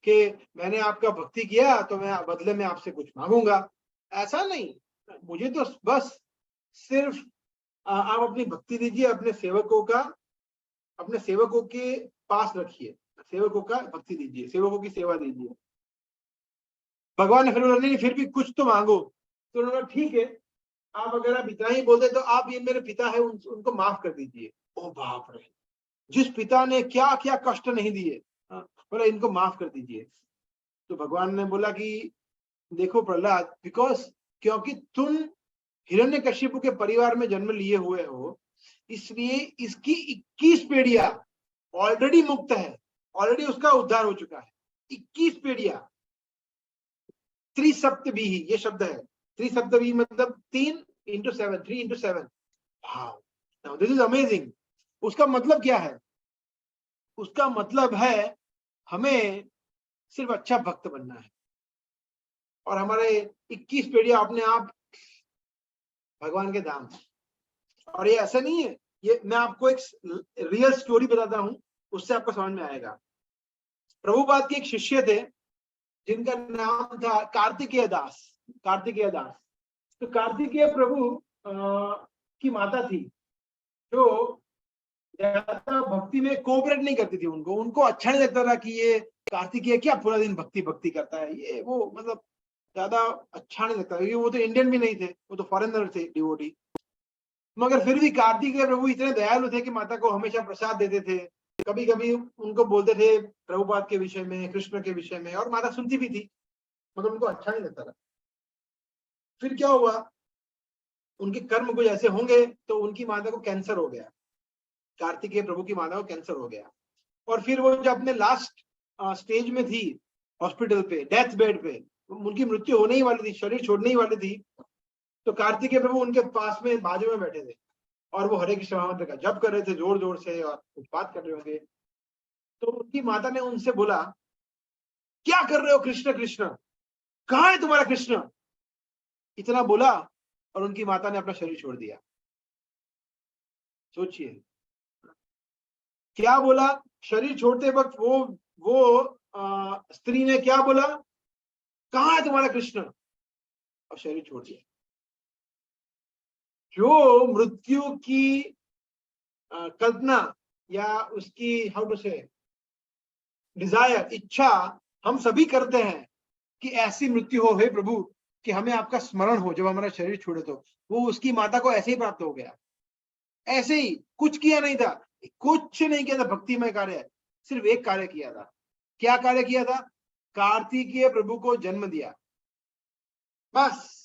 कि मैंने आपका भक्ति किया तो मैं बदले में आपसे कुछ मांगूंगा, ऐसा नहीं। मुझे तो बस सिर्फ आप अपनी भक्ति दीजिए, अपने सेवकों के पास रखिए, सेवकों का भक्ति दीजिए, सेवकों की सेवा दीजिए। भगवान ने फिर बोला नहीं, फिर भी कुछ तो मांगो। तो उन्होंने ठीक है, आप अगर आप इतना ही बोलते तो आप, ये मेरे पिता है, उनको माफ कर दीजिए। ओ बाप रे, जिस पिता ने क्या क्या कष्ट नहीं दिए, बोला इनको माफ कर दीजिए। तो भगवान ने बोला कि देखो प्रहलाद, क्योंकि तुम हिरण्यकशिपु के परिवार में जन्म लिए हुए हो, इसलिए इसकी 21 पीढ़ियां ऑलरेडी मुक्त है, ऑलरेडी उसका उद्धार हो चुका है। 21 पीढ़ियां, त्रिसप्तभी, ये शब्द है, त्रिसप्तभी मतलब 3 into 7, 3 into 7। Now this is amazing. उसका मतलब क्या है? उसका मतलब है हमें सिर्फ अच्छा भक्त बनना है और हमारे 21 पीढ़ियां अपने आप भगवान के धाम। और ये ऐसा नहीं है, ये मैं आपको एक रियल स्टोरी बताता हूं, उससे आपको समझ में आएगा। प्रभुपाद के एक शिष्य थे जिनका नाम था कार्तिकेय दास। तो कार्तिकेय प्रभु की माता थी जो ज्यादा भक्ति में कोऑपरेट नहीं करती थी। उनको अच्छा नहीं लगता था कि ये कार्तिकेय क्या पूरा दिन भक्ति करता है, ये वो, मतलब ज्यादा अच्छा नहीं लगता, क्योंकि वो तो इंडियन भी नहीं थे, वो तो फॉरेनर थे, डिवोटी। मगर फिर भी कार्तिकेय प्रभु इतने दयालु थे कि माता को हमेशा प्रसाद देते थे। कभी कभी उनको बोलते थे प्रभुपाद के विषय में, कृष्ण के विषय में, और माता सुनती भी थी, मगर उनको अच्छा नहीं लगता था। फिर क्या हुआ, उनके कर्म कुछ ऐसे होंगे तो उनकी माता को कैंसर हो गया, कार्तिकेय प्रभु की माता को कैंसर हो गया। और फिर वो जब अपने लास्ट स्टेज में थी, हॉस्पिटल पे, डेथ बेड पे, उनकी मृत्यु होने ही वाली थी, शरीर छोड़ने ही वाली थी। तो कार्तिकेय प्रभु उनके पास में बाजू में बैठे थे और वो हरे कृष्ण महामंत्र का जप कर रहे थे जोर जोर से और कुछ बात कर रहे होंगे। तो उनकी माता ने उनसे बोला, क्या कर रहे हो कृष्ण कृष्ण, कहाँ है तुम्हारा कृष्ण? इतना बोला और उनकी माता ने अपना शरीर छोड़ दिया। सोचिए क्या बोला। शरीर छोड़ते वक्त वो स्त्री ने क्या बोला, कहाँ है तुम्हारा कृष्ण, और शरीर छोड़ दिया। जो मृत्यु की कल्पना या उसकी हाउ टू से डिजायर, इच्छा हम सभी करते हैं कि ऐसी मृत्यु हो हे प्रभु कि हमें आपका स्मरण हो जब हमारा शरीर छोड़े। तो वो उसकी माता को ऐसे ही प्राप्त हो गया, ऐसे ही, कुछ किया नहीं था, कुछ नहीं किया था भक्तिमय कार्य, सिर्फ एक कार्य किया था। क्या कार्य किया था? कार्तिकेय प्रभु को जन्म दिया, बस।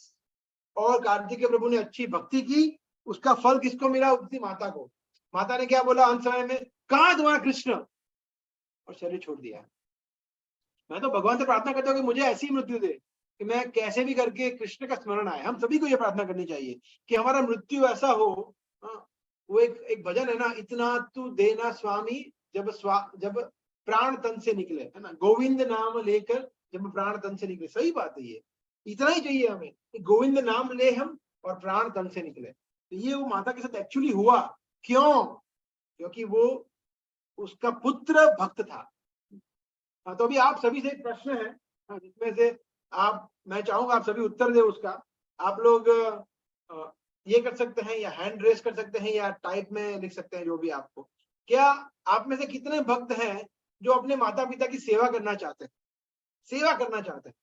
और कार्तिकेय प्रभु ने अच्छी भक्ति की, उसका फल किसको मिला? उसकी माता को। माता ने क्या बोला अंत समय में? कहां तुम्हारा कृष्ण? और शरीर छोड़ दिया। मैं तो भगवान से प्रार्थना करता हूँ कि मुझे ऐसी मृत्यु दे कि मैं कैसे भी करके कृष्ण का स्मरण आए। हम सभी को ये प्रार्थना करनी चाहिए कि हमारा मृत्यु ऐसा हो। वो एक भजन है ना, इतना तू देना स्वामी जब प्राण तन से निकले, है ना, गोविंद नाम लेकर जब प्राण तन से निकले। सही बात है, ये इतना ही चाहिए हमें कि गोविंद नाम ले हम और प्राण तन से निकले। तो ये वो माता के साथ एक्चुअली हुआ। क्यों? क्योंकि वो उसका पुत्र भक्त था। तो अभी आप सभी से एक प्रश्न है जिसमें से मैं चाहूंगा आप सभी उत्तर दे उसका। आप लोग ये कर सकते हैं या हैंड रेस कर सकते हैं या टाइप में लिख सकते हैं, जो भी आपको। क्या आप में से कितने भक्त हैं जो अपने माता पिता की सेवा करना चाहते हैं? सेवा करना चाहते हैं?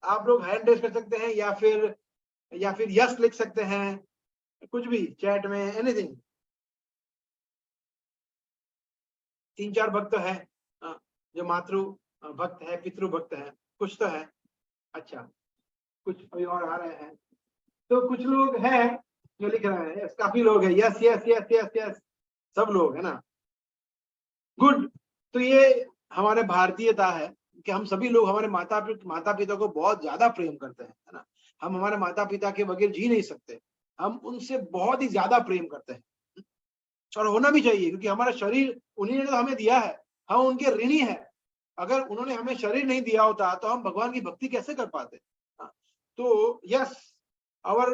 आप लोग हैंड रेस कर सकते हैं या फिर यस लिख सकते हैं, कुछ भी चैट में, एनीथिंग। 3-4 भक्त है जो मातृ भक्त है, पितृ भक्त है, कुछ तो है। अच्छा, कुछ अभी और आ रहे हैं, तो कुछ लोग हैं जो लिख रहे हैं। काफी लोग हैं, yes yes yes yes yes, सब लोग है ना, गुड। तो ये हमारे भारतीयता है कि हम सभी लोग हमारे माता पिता को बहुत ज्यादा प्रेम करते हैं, है ना। हम हमारे माता पिता के बगैर जी नहीं सकते, हम उनसे बहुत ही ज्यादा प्रेम करते हैं, और होना भी चाहिए, क्योंकि हमारा शरीर उन्हीं ने तो हमें दिया है, हम उनके ऋणी हैं। अगर उन्होंने हमें शरीर नहीं दिया होता तो हम भगवान की भक्ति कैसे कर पाते? तो yes, our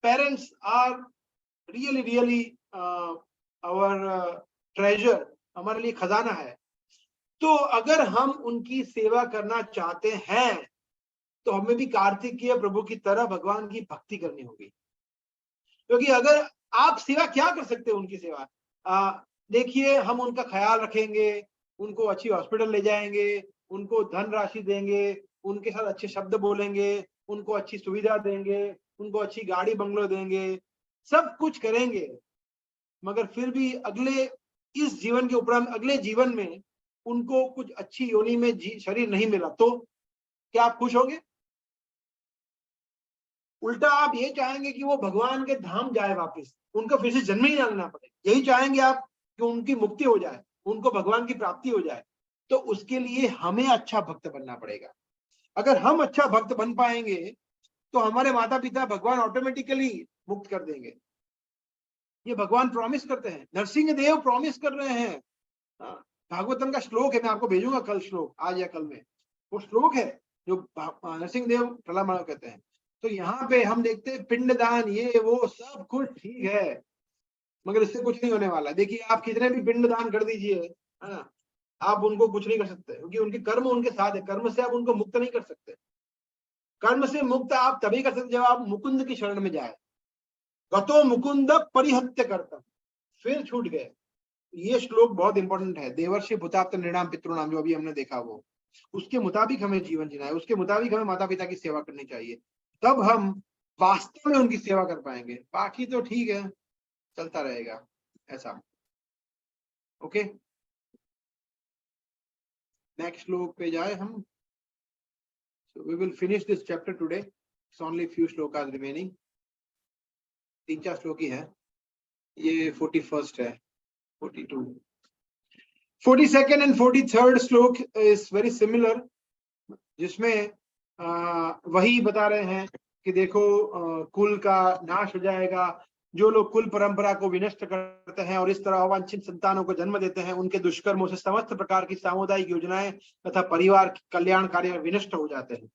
parents are really our treasure, हमारे लिए खजाना है। तो अगर हम उनकी सेवा करना चाहते हैं तो हमें भी कार्तिकेय प्रभु की तरह भगवान की भक्ति करनी होगी। क्योंकि अगर आप सेवा क्या कर सकते हैं, उनकी सेवा देखिए, हम उनका ख्याल रखेंगे, उनको अच्छी हॉस्पिटल ले जाएंगे, उनको धन राशि देंगे, उनके साथ अच्छे शब्द बोलेंगे, उनको अच्छी सुविधा देंगे, उनको अच्छी गाड़ी बंगलो देंगे, सब कुछ करेंगे, मगर फिर भी इस जीवन के उपरांत अगले जीवन में उनको कुछ अच्छी योनि में शरीर नहीं मिला, तो क्या आप खुश होंगे? उल्टा आप ये चाहेंगे कि वो भगवान के धाम जाए वापस, उनको फिर से जन्म ही ना लेना पड़े। यही चाहेंगे आप कि उनकी मुक्ति हो जाए, उनको भगवान की प्राप्ति हो जाए। तो उसके लिए हमें अच्छा भक्त बनना पड़ेगा। अगर हम अच्छा भक्त बन पाएंगे तो हमारे माता पिता भगवान ऑटोमेटिकली मुक्त कर देंगे। ये भगवान प्रॉमिस करते हैं, नरसिंह देव प्रॉमिस कर रहे हैं। भागवतम का श्लोक है, मैं आपको भेजूंगा कल श्लोक, आज या कल में। वो श्लोक है जो नरसिंह देव प्रहलाद कहते हैं। तो यहाँ पे हम देखते हैं पिंडदान, ये वो सब कुछ ठीक है, मगर इससे कुछ नहीं होने वाला। देखिए, आप कितने भी पिंडदान कर दीजिए, है ना, आप उनको कुछ नहीं कर सकते, क्योंकि उनके कर्म उनके साथ है। कर्म से आप उनको मुक्त नहीं कर सकते। कर्म से मुक्त आप तभी कर सकते जब आप मुकुंद की शरण में जाए। गतो मुकुंद परिहत्य कर्तव्य, फिर छूट गए। ये श्लोक बहुत इंपॉर्टेंट है। देवर्षि भूताप्त नृणाम पितृणाम, जो अभी हमने देखा, वो उसके मुताबिक हमें जीवन जीना है, उसके मुताबिक हमें माता पिता की सेवा करनी चाहिए, तब हम वास्तव में उनकी सेवा कर पाएंगे। बाकी तो ठीक है, चलता रहेगा ऐसा। ओके, नेक्स्ट श्लोक पे जाए हम। So we will finish this chapter today. It's only few shlokas remaining. 3-4 श्लोक ही है। ये 41st है, 42, 42nd and 43rd श्लोक is very similar, जिसमें वही बता रहे हैं कि देखो कुल का नाश हो जाएगा, जो लोग कुल परंपरा को विनष्ट करते हैं और इस तरह अवांछित संतानों को जन्म देते हैं, उनके दुष्कर्मों से समस्त प्रकार की सामुदायिक योजनाएं तथा परिवार कल्याण कार्य विनष्ट हो जाते हैं,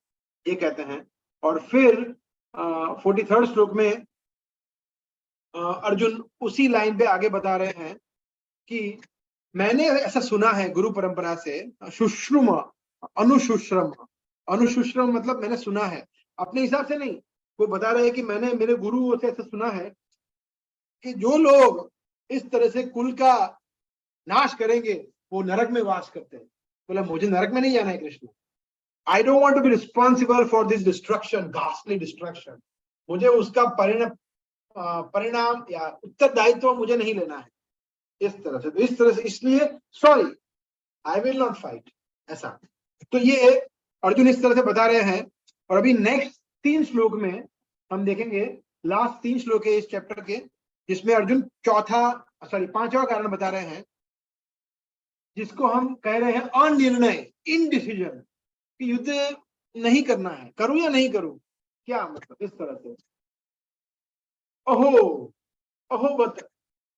ये कहते हैं। और फिर 43rd श्लोक में अर्जुन उसी लाइन पे आगे बता रहे हैं कि मैंने ऐसा सुना है गुरु परंपरा से, शुश्रुम अनुशुश्रम, अनुशुश्रम मतलब मैंने सुना है, अपने हिसाब से नहीं। वो बता रहे हैं कि मैंने मेरे गुरु से ऐसा सुना है कि जो लोग इस तरह से कुल का नाश करेंगे वो नरक में वास करते हैं। बोला मुझे नरक में नहीं जाना है Krishna, I don't want to be responsible for this destruction, ghastly destruction. मुझे उसका परिणाम या उत्तरदायित्व मुझे नहीं लेना है। इस तरह से, तो इस तरह से, इसलिए sorry, I will not fight, ऐसा। तो ये अर्जुन इस तरह से बता रहे हैं। और अभी नेक्स्ट 3 श्लोक में हम देखेंगे, लास्ट 3 श्लोक है इस चैप्टर के, जिसमें अर्जुन 5वां कारण बता रहे हैं, जिसको हम कह रहे हैं अनिर्णय, इनडिसीजन, कि युद्ध नहीं करना है, करूं या नहीं करूं, क्या मतलब, इस तरह से।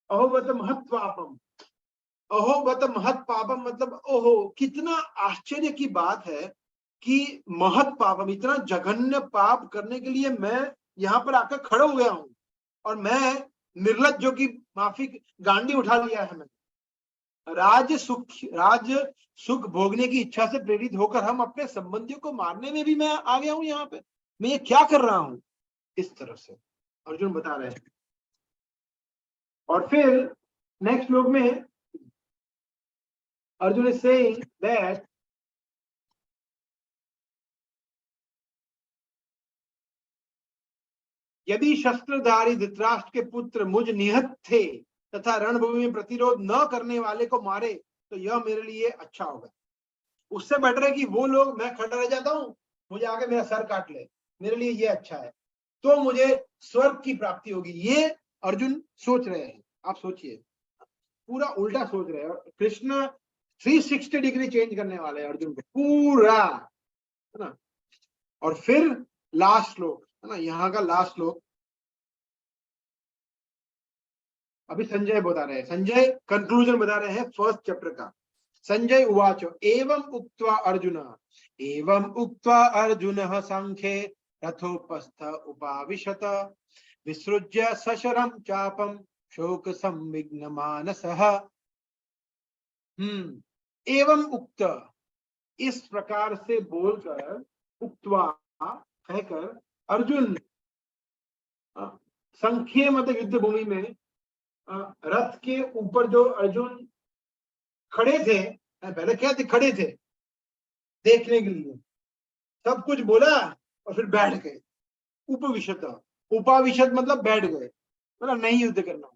अहोबत महत्पापम, अहोबत महत्पापम मतलब ओहो, कितना आश्चर्य की बात है कि महत्पापम, इतना जघन्य पाप करने के लिए मैं यहाँ पर आकर खड़े हो गया हूं, और मैं निर्लज्जों की माफी, गांडी उठा लिया है मैंने। राज सुख भोगने की इच्छा से प्रेरित होकर हम अपने संबंधियों को मारने में भी मैं आ गया हूं, यहाँ पे मैं ये क्या कर रहा हूं, इस तरह से अर्जुन बता रहे हैं। और फिर नेक्स्ट श्लोक में अर्जुन इज सेइंग दैट यदि शस्त्रधारी धृतराष्ट्र के पुत्र मुझ निहत थे तथा रणभूमि में प्रतिरोध न करने वाले को मारे तो यह मेरे लिए अच्छा होगा। उससे बेटर है कि वो लोग, मैं खड़ा रह जाता हूं, मुझे आके मेरा सर काट ले, मेरे लिए ये अच्छा है, तो मुझे स्वर्ग की प्राप्ति होगी। ये अर्जुन सोच रहे हैं। आप सोचिए, पूरा उल्टा सोच रहे हैं। और कृष्ण 360 डिग्री चेंज करने वाले हैं अर्जुन को पूरा, है ना। और फिर लास्ट श्लोक है ना, यहाँ का लास्ट श्लोक अभी संजय बता रहे हैं, संजय कंक्लूजन बता रहे हैं फर्स्ट चैप्टर का। संजय उवाचो एवं उक्त्वा अर्जुनः संख्ये रथोपस्थ उपाविशत विसृज्य सशरं चापं शोक संविघ्न मानसः। एवं उक्त, इस प्रकार से बोलकर, उक्त्वा कहकर, अर्जुन संख्ये मतलब युद्ध भूमि में रथ के ऊपर जो अर्जुन खड़े थे, पहले क्या थे, खड़े थे देखने के लिए, सब कुछ बोला और फिर बैठ गए। उपविशत, उपाविशत मतलब बैठ गए, मतलब नहीं युद्ध करना।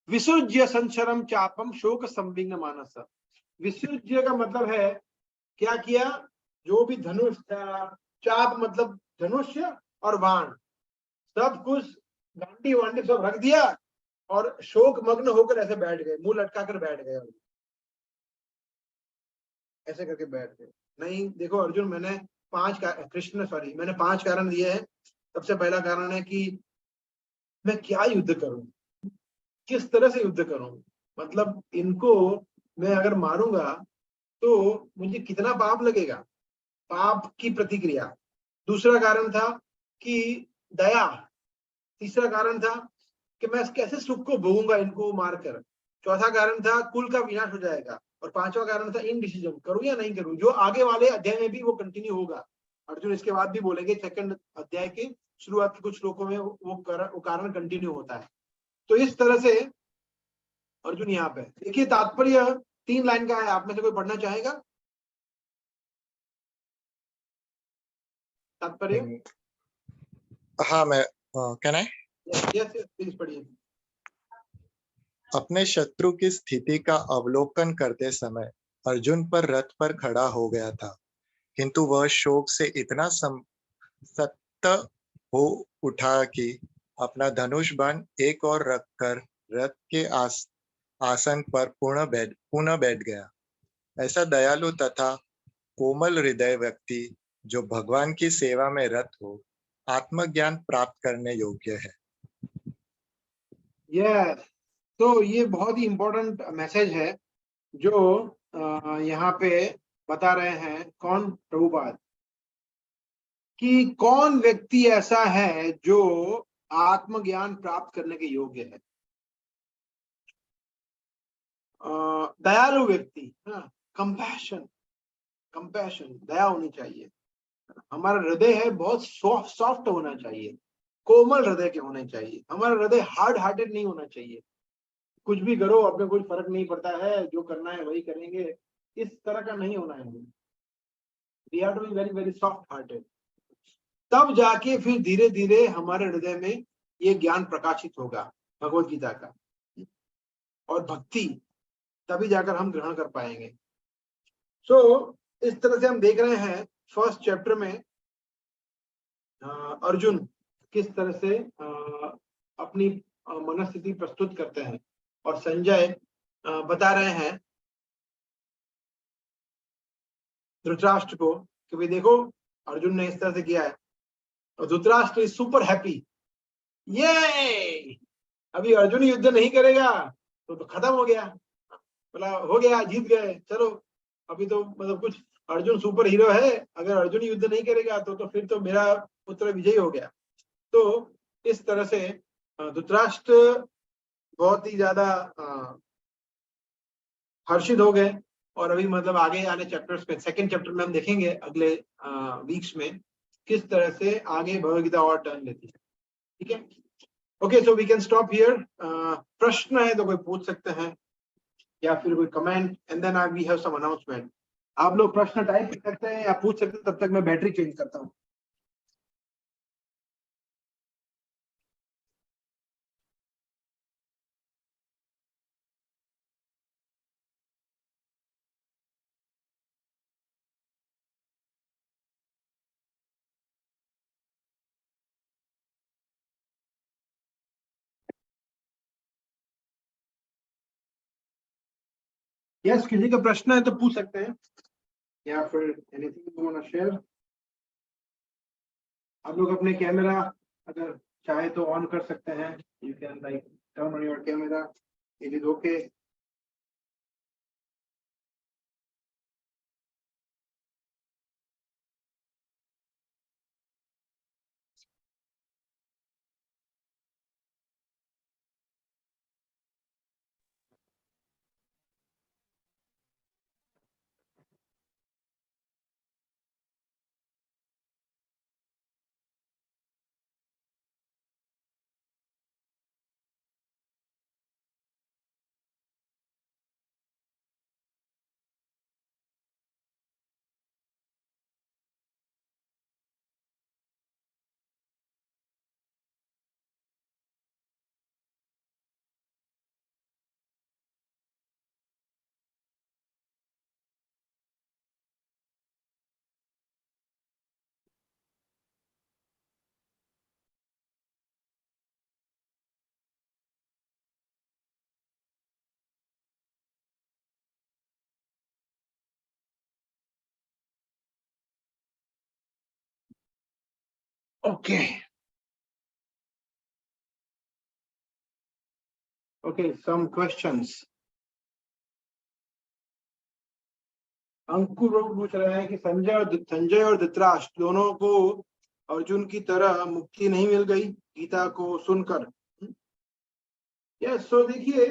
विसृज्य संशरम चापम शोक संविघ्न मानस। विसृज्य का मतलब है क्या किया, जो भी धनुष था, चाप मतलब धनुष्य और बाण, सब कुछ गांडी वांडी सब रख दिया और शोक मग्न होकर ऐसे बैठ गए, मुंह लटका कर बैठ गए, ऐसे करके बैठ गए। नहीं देखो अर्जुन, मैंने 5 कारण दिए हैं। सबसे पहला कारण है कि मैं क्या युद्ध करूं, किस तरह से युद्ध करूं, मतलब इनको मैं अगर मारूंगा तो मुझे कितना पाप लगेगा, पाप की प्रतिक्रिया। दूसरा कारण था कि दया। तीसरा कारण था कि मैं कैसे सुख को भोगूंगा इनको मारकर। चौथा कारण था कुल का विनाश हो जाएगा। और 5वां कारण था इनडिसीजन, करूं या नहीं करूं, जो आगे वाले अध्याय में भी वो कंटिन्यू होगा। अर्जुन इसके बाद भी बोलेंगे, सेकंड अध्याय के शुरुआत के कुछ श्लोकों में वो कारण कंटिन्यू होता है। तो इस तरह से अर्जुन यहाँ पे देखिए, तात्पर्य 3 लाइन का है। आप में से कोई पढ़ना चाहेगा तात्पर्य? हाँ, मैं कैन आई? यस प्लीज पढ़िए। अपने शत्रु की स्थिति का अवलोकन करते समय अर्जुन पर रथ पर खड़ा हो गया था, किंतु वह शोक से इतना संतप्त हो उठा कि अपना धनुष बाण एक और रखकर रथ के आसन पर पुनः बैठ गया। ऐसा दयालु तथा कोमल हृदय व्यक्ति जो भगवान की सेवा में रत हो, आत्मज्ञान प्राप्त करने योग्य है। यस, तो ये बहुत ही इंपॉर्टेंट मैसेज है जो यहाँ पे बता रहे हैं कौन, प्रभुपाद, कि कौन व्यक्ति ऐसा है जो आत्मज्ञान प्राप्त करने के योग्य है। दयालु व्यक्ति, कंपैशन, दया होनी चाहिए। हमारा हृदय है बहुत सॉफ्ट होना चाहिए, कोमल हृदय के होने चाहिए। हमारा हृदय हार्ड हार्टेड नहीं होना चाहिए। कुछ भी करो, अपने कुछ फर्क नहीं पड़ता है, जो करना है वही करेंगे, इस तरह का नहीं होना है। We have to be very very soft hearted, तब जाके फिर धीरे धीरे हमारे हृदय में ये ज्ञान प्रकाशित होगा भगवत गीता का, और भक्ति तभी जाकर हम ग्रहण कर पाएंगे। सो इस तरह से हम देख रहे हैं फर्स्ट चैप्टर में अर्जुन किस तरह से अपनी मनस्थिति प्रस्तुत करते हैं, और संजय बता रहे हैं धृतराष्ट्र को कि भाई देखो अर्जुन ने इस तरह से किया है, और धृतराष्ट्र इज सुपर हैप्पी, ये अभी अर्जुन युद्ध नहीं करेगा तो खत्म हो गया, मतलब हो गया, जीत गए, चलो अभी तो मतलब कुछ अर्जुन सुपर हीरो है, अगर अर्जुन युद्ध नहीं करेगा तो फिर तो मेरा पुत्र विजयी हो गया। तो इस तरह से धृतराष्ट्र बहुत ही ज्यादा हर्षित हो गए, और अभी मतलब आगे आने चैप्टर्स में, सेकंड चैप्टर में हम देखेंगे अगले वीक्स में किस तरह से आगे भगवद गीता और टर्न लेती है। ठीक है, okay, so we can stop here. प्रश्न है तो कोई पूछ सकते हैं, या फिर कोई comment, and then we have some announcement. आप लोग प्रश्न टाइप कर सकते हैं या पूछ सकते हैं, तब तक मैं बैटरी चेंज करता हूँ। यस, किसी का प्रश्न है तो पूछ सकते हैं, या फिर anything you want to share. आप लोग अपने कैमरा अगर चाहे तो ऑन कर सकते हैं, you can like turn on your camera, it is okay. Okay okay, some questions. Ankur पूछ रहे हैं कि संजय और धृतराष्ट्र दोनों को अर्जुन की तरह मुक्ति नहीं मिल गई गीता को सुनकर। यस, सो देखिए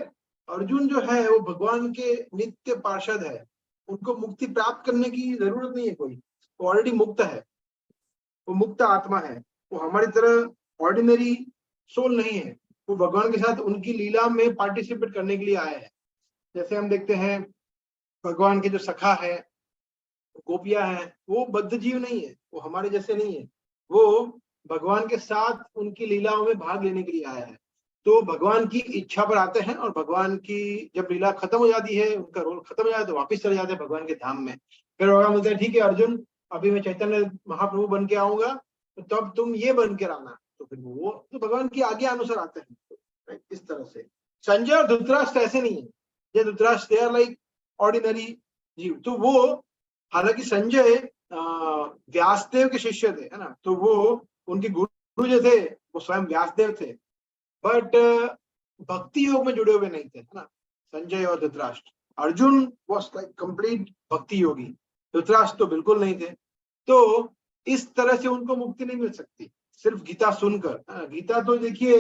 अर्जुन जो है वो भगवान के नित्य पार्षद है, उनको मुक्ति प्राप्त करने की जरूरत नहीं है कोई, वो ऑलरेडी मुक्त है, वो मुक्त आत्मा है, वो हमारी तरह ऑर्डिनरी सोल नहीं है, वो भगवान के साथ उनकी लीला में पार्टिसिपेट करने के लिए आया है। जैसे हम देखते हैं भगवान के जो सखा है, गोपियां हैं, वो बद्ध जीव नहीं है, वो हमारे जैसे नहीं है, वो भगवान के साथ उनकी लीलाओं में भाग लेने के लिए आया है। तो भगवान की इच्छा पर आते हैं, और भगवान की जब लीला खत्म हो जाती है, उनका रोल खत्म हो जाता है, तो वापस चले जाते हैं भगवान के धाम में। फिर भगवान बोलते हैं ठीक है अर्जुन, अभी मैं चैतन्य महाप्रभु बन के आऊंगा, तो तब तुम ये बन के रहना। तो फिर वो तो भगवान की आज्ञा अनुसार आते हैं। इस तरह से संजय और धृतराष्ट्र ऐसे नहीं है, ये Dhritarashtra they are like ordinary jiva. तो वो, हालांकि संजय व्यासदेव के शिष्य थे, है ना, तो वो उनके गुरु जो थे वो स्वयं व्यासदेव थे, बट भक्ति योग में जुड़े हुए नहीं थे, है ना, संजय और Dhritarashtra. Arjun was like complete भक्ति योगी, धृतराष्ट्र तो बिल्कुल नहीं थे। तो इस तरह से उनको मुक्ति नहीं मिल सकती सिर्फ गीता सुनकर। गीता तो देखिए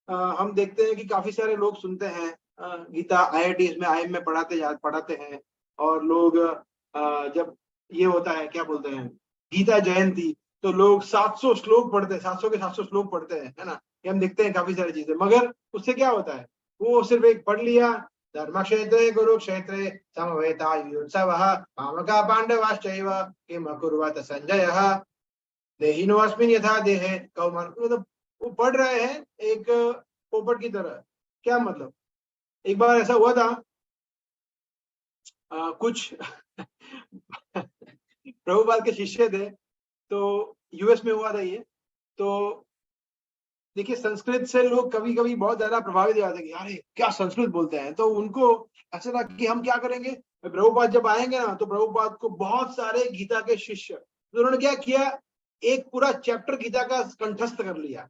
हम देखते हैं कि काफी सारे लोग सुनते हैं गीता, IITs में IIM में पढ़ाते हैं, और लोग जब ये होता है क्या बोलते हैं गीता जयंती, तो लोग 700 श्लोक पढ़ते हैं, 700 के 700 श्लोक पढ़ते हैं, है ना, ये हम देखते हैं काफी सारी चीजें। मगर उससे क्या होता है, वो सिर्फ एक पढ़ लिया, धर्मक्षेत्रे कुरुक्षेत्रे समवेतायुत्सवः मामका पांडवाश्चैव किम अकुर्वत संजयः देहिनोऽस्मिन् यथा देहे कौमार। मतलब वो पढ़ रहे हैं एक पोपट की तरह। क्या मतलब? एक बार ऐसा हुआ था, कुछ प्रभुपाद के शिष्य थे, तो यूएस में हुआ था ये। तो देखिए, संस्कृत से लोग कभी कभी बहुत ज्यादा प्रभावित हो जाते हैं कि अरे क्या संस्कृत बोलते हैं, तो उनको ऐसा था कि हम क्या करेंगे, प्रभुपाद जब आएंगे ना तो प्रभुपाद को बहुत सारे गीता के शिष्य, तो उन्होंने क्या किया, एक पूरा चैप्टर गीता का कंठस्थ कर लिया।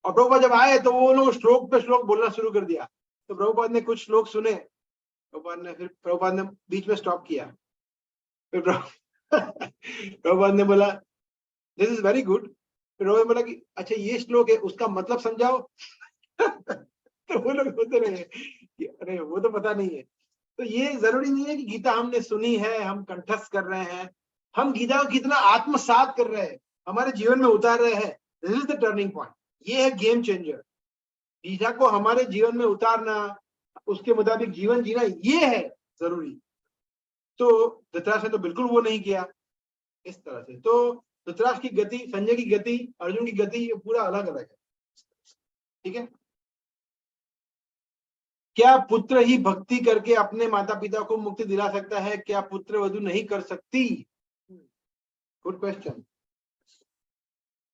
और प्रभुपाद जब आए तो वो लोग श्लोक पे श्लोक बोलना शुरू कर दिया। तो प्रभुपाद ने कुछ श्लोक सुने, प्रभुपाद ने बीच में स्टॉप किया। फिर प्रभुपाद ने बोला दिस इज वेरी गुड। फिर प्रभुपाद ने बोला कि अच्छा ये श्लोक है, उसका मतलब समझाओ। तो वो लोग बोलते रहे कि अरे वो तो पता नहीं है। तो ये जरूरी नहीं है कि गीता हमने सुनी है हम कंठस्थ कर रहे हैं, हम गीता को कितना आत्मसात कर रहे हैं, हमारे जीवन में उतार रहे हैं। This is the turning point. ये है गेम चेंजर। गीता को हमारे जीवन में उतारना, उसके मुताबिक जीवन जीना, ये है जरूरी। तो धृतराष्ट्र ने तो बिल्कुल वो नहीं किया इस तरह से। तो धृतराष्ट्र की गति, संजय की गति, अर्जुन की गति, ये पूरा अलग अलग है। ठीक है। क्या पुत्र ही भक्ति करके अपने माता पिता को मुक्ति दिला सकता है? क्या पुत्र वधू नहीं कर सकती? Good question.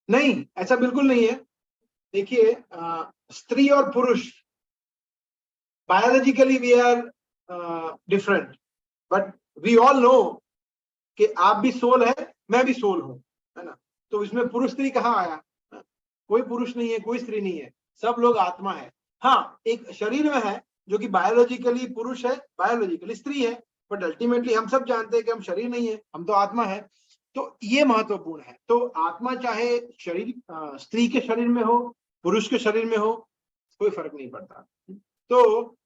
नहीं, ऐसा बिल्कुल नहीं है। देखिए, स्त्री और पुरुष biologically we are different, but we all know कि आप भी सोल है, मैं भी सोल हूं, है ना। तो इसमें पुरुष स्त्री कहाँ आया? कोई पुरुष नहीं है, कोई स्त्री नहीं है, सब लोग आत्मा है। हाँ, एक शरीर में है जो कि बायोलॉजिकली पुरुष है, बायोलॉजिकली स्त्री है, बट अल्टीमेटली हम सब जानते हैं कि हम शरीर नहीं है, हम तो आत्मा है। तो ये महत्वपूर्ण है। तो आत्मा चाहे शरीर स्त्री के शरीर में हो, पुरुष के शरीर में हो, कोई फर्क नहीं पड़ता। तो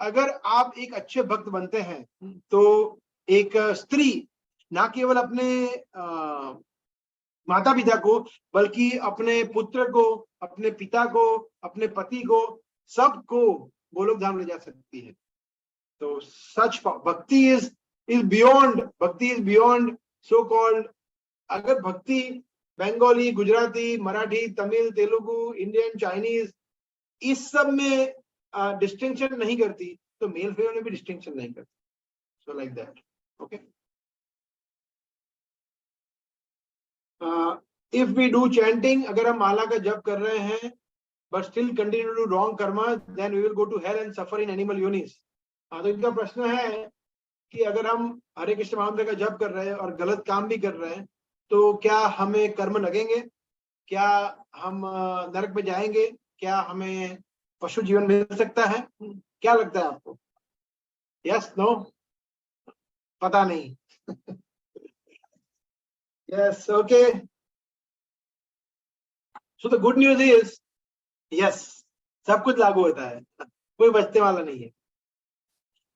अगर आप एक अच्छे भक्त बनते हैं तो एक स्त्री ना केवल अपने माता पिता को, बल्कि अपने पुत्र को, अपने पिता को, अपने पति को, सबको गोलोक धाम ले जा सकती है। तो सच भक्ति इज बियॉन्ड, भक्ति इज बियॉन्ड सो कॉल्ड। अगर भक्ति बंगाली, गुजराती, मराठी, तमिल, तेलुगु, इंडियन, चाइनीज, इस सब में डिस्टिंक्शन नहीं करती, तो मेल फीमेल में भी डिस्टिंक्शन नहीं करती। So like that. Okay. If we do chanting, अगर हम माला का जप कर रहे हैं but still continue to wrong karma, then we will go to hell and suffer in animal यूनिस। तो इनका प्रश्न है कि अगर हम हरे कृष्ण महामंत्र का जप कर रहे हैं और गलत काम भी कर रहे हैं, तो क्या हमें कर्म लगेंगे? क्या हम नरक में जाएंगे? क्या हमें पशु जीवन मिल सकता है? क्या लगता है आपको? यस, नो, पता नहीं। Yes, okay. So the good news is yes, सब कुछ लागू होता है, कोई बचने वाला नहीं है।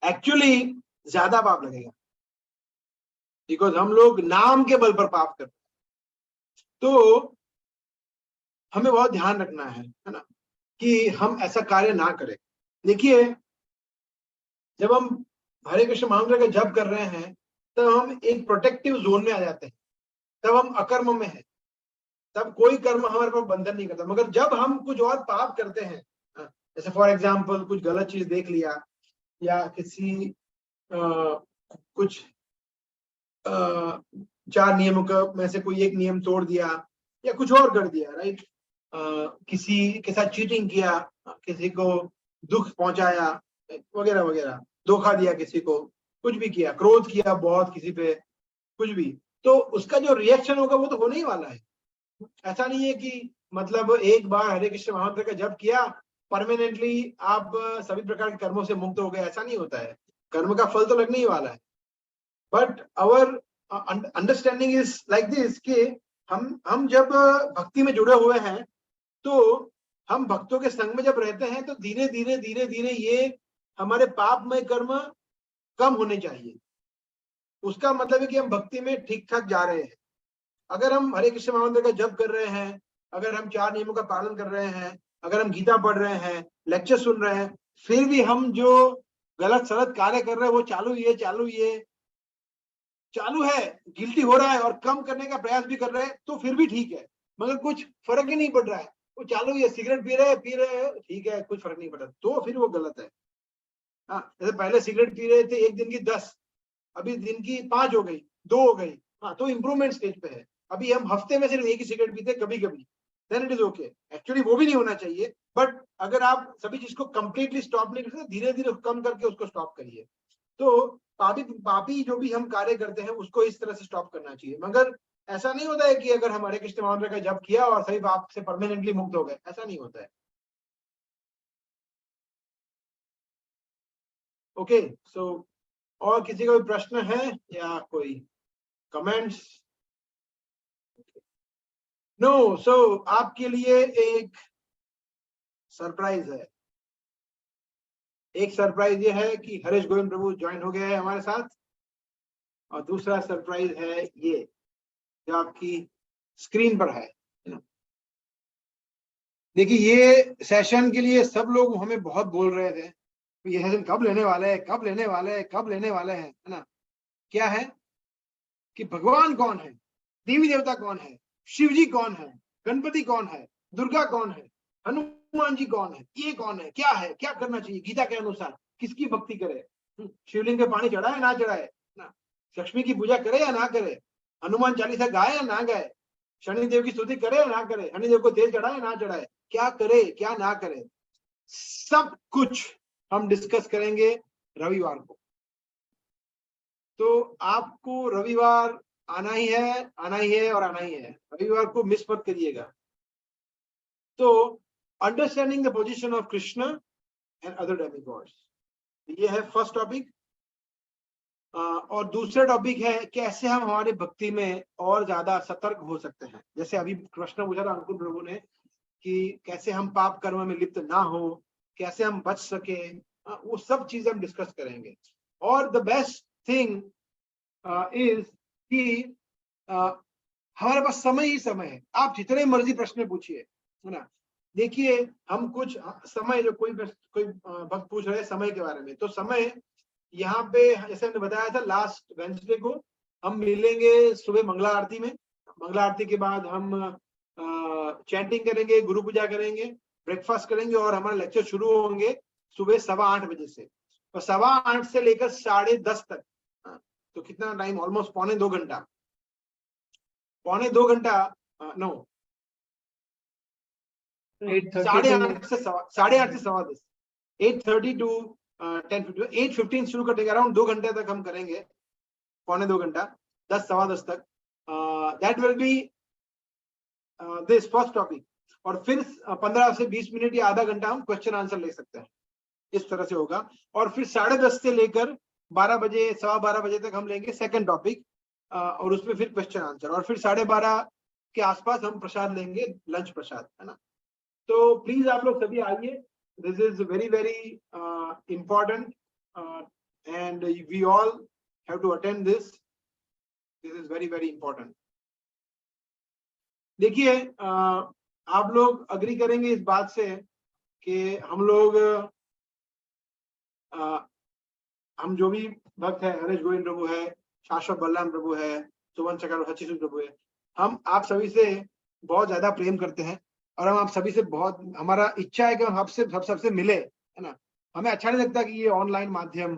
एक्चुअली ज्यादा पाप लगेगा, बिकॉज हम लोग नाम के बल पर पाप करते हैं। तो हमें बहुत ध्यान रखना है ना, कि हम ऐसा कार्य ना करें। देखिए, जब हम हरे कृष्ण महामंत्र का जप कर रहे हैं तब हम एक प्रोटेक्टिव जोन में आ जाते हैं, तब हम अकर्म में हैं, तब कोई कर्म हमारे पर बंधन नहीं करता। मगर जब हम कुछ और पाप करते हैं, जैसे फॉर एग्जाम्पल कुछ गलत चीज देख लिया, या किसी कुछ 4 नियमों का में से कोई एक नियम तोड़ दिया, या कुछ और कर दिया, राइट, किसी के साथ चीटिंग किया, किसी को दुख पहुंचाया, वगैरह वगैरह, धोखा दिया किसी को, कुछ भी किया, क्रोध किया बहुत किसी पे, कुछ भी, तो उसका जो रिएक्शन होगा वो तो होने ही वाला है। ऐसा नहीं है कि मतलब एक बार हरे कृष्ण महामंत्र का जप किया, परमानेंटली आप सभी प्रकार के कर्मों से मुक्त हो गए, ऐसा नहीं होता है। कर्म का फल तो लगने ही वाला है। But our understanding is like this कि हम जब भक्ति में जुड़े हुए हैं, तो हम भक्तों के संग में जब रहते हैं, तो धीरे धीरे धीरे धीरे ये हमारे पापमय कर्म कम होने चाहिए। उसका मतलब है कि हम भक्ति में ठीक ठाक जा रहे हैं। अगर हम हरे कृष्ण महामंत्र का जप कर रहे हैं, अगर हम 4 नियमों का पालन कर रहे हैं, अगर हम गीता पढ़ रहे हैं, लेक्चर सुन रहे हैं, फिर भी हम जो गलत सलत कार्य कर रहे हैं वो चालू है, गिल्टी हो रहा है और कम करने का प्रयास भी कर रहे हैं, तो फिर भी ठीक है, मगर कुछ फर्क ही नहीं पड़ रहा है, वो चालू ही है, सिगरेट पी रहे हैं, ठीक है, कुछ फर्क नहीं पड़ रहा, तो फिर वो गलत है। हाँ, जैसे पहले सिगरेट पी रहे थे एक दिन की 10, अभी दिन की 5 हो गई, 2 हो गई, हाँ, तो इम्प्रूवमेंट स्टेज पे है। अभी हम हफ्ते में सिर्फ एक ही सिगरेट पीते कभी कभी, then it is okay. Actually वो भी नहीं होना चाहिए, बट अगर आप सभी चीज को कंप्लीटली स्टॉप नहीं कर सकते, धीरे धीरे कम करके उसको स्टॉप करिए। तो पापी जो भी हम कार्य करते हैं उसको इस तरह से स्टॉप करना चाहिए, मगर ऐसा नहीं होता है कि अगर हम हरे कृष्ण मंत्र का जप किया और सभी पाप से परमानेंटली मुक्त हो गए, ऐसा नहीं होता है। ओके, सो और किसी का कोई प्रश्न है या कोई कमेंट्स? नो, सो आपके लिए एक सरप्राइज है। एक सरप्राइज ये है कि हरीश गोविंद प्रभु ज्वाइन हो गए हैं हमारे साथ, और दूसरा सरप्राइज है ये जो आपकी स्क्रीन पर है ना। देखिए, ये सेशन के लिए सब लोग हमें बहुत बोल रहे थे, ये सेशन कब लेने वाले हैं, कब लेने वाले हैं, कब लेने वाले हैं, है ना। क्या है कि भगवान कौन है, देवी देवता कौन है, शिव जी कौन है, गणपति कौन है, दुर्गा कौन है, हनुमान जी कौन है, ये कौन है, क्या है, क्या करना चाहिए गीता के अनुसार, किसकी भक्ति करे, शिवलिंग पे पानी चढ़ाए ना चढ़ाए ना, लक्ष्मी की पूजा करे या ना करे, हनुमान चालीसा गाए या ना गाए, शनिदेव की स्तुति करे या ना करे, शनिदेव को तेल चढ़ाए या ना चढ़ाए, क्या करे क्या ना करे, सब कुछ हम डिस्कस करेंगे रविवार को। तो आपको रविवार आना ही है और आना ही है, रविवार को मिस मत करिएगा। तो understanding the position of Krishna and other demigods, ये है फर्स्ट टॉपिक। और दूसरा टॉपिक है कैसे हम हमारी भक्ति में और ज्यादा सतर्क हो सकते हैं। जैसे अभी प्रश्न पूछा था अंकुर प्रभु ने कि कैसे हम पाप कर्म में लिप्त ना हो, कैसे हम बच सके, वो सब चीजें हम डिस्कस करेंगे। और द बेस्ट थिंग इज कि हमारे पास समय ही समय है, आप जितने मर्जी प्रश्न पूछिए, है ना। देखिए, हम कुछ समय, जो कोई भक्त पूछ रहे हैं समय के बारे में, तो समय यहाँ पे जैसे हमने बताया था लास्ट वेडनेसडे को हम मिलेंगे सुबह मंगला आरती में। मंगला आरती के बाद हम चैंटिंग करेंगे, गुरु पूजा करेंगे, ब्रेकफास्ट करेंगे और हमारे लेक्चर शुरू होंगे सुबह 8:15 बजे से, और 8:15 से लेकर 10:30 तक। तो कितना टाइम, ऑलमोस्ट पौने 2 घंटा, नो 8:30 से 10:30, 8:30 to 10:50, 8:15 शुरू करेंगे, अराउंड 2 घंटे तक हम करेंगे, पौने 2 घंटा, 10 सवा 10 तक। That will be this first topic, और फिर 15 से 20 मिनट या आधा घंटा हम क्वेश्चन आंसर ले सकते हैं, इस तरह से होगा। और फिर 10:30 से लेकर 12 बजे, सवा 12 बजे तक हम लेंगे सेकंड टॉपिक, और उसमें फिर क्वेश्चन आंसर, और फिर 12:30 के आसपास हम प्रसाद लेंगे, लंच प्रसाद, है ना। तो प्लीज आप लोग सभी आइए, this is very important, and we all have to attend this is very important। देखिए, आप लोग अग्री करेंगे इस बात से कि हम लोग हम जो भी भक्त है, हरीश गोविंद प्रभु है, शाश्वत बलराम प्रभु है, सुवन चक्र सचिसुद प्रभु है, हम आप सभी से बहुत ज्यादा प्रेम करते हैं, और हम आप सभी से बहुत, हमारा इच्छा है कि हम आपसे सबसे मिले, है ना। हमें अच्छा नहीं लगता कि ये ऑनलाइन माध्यम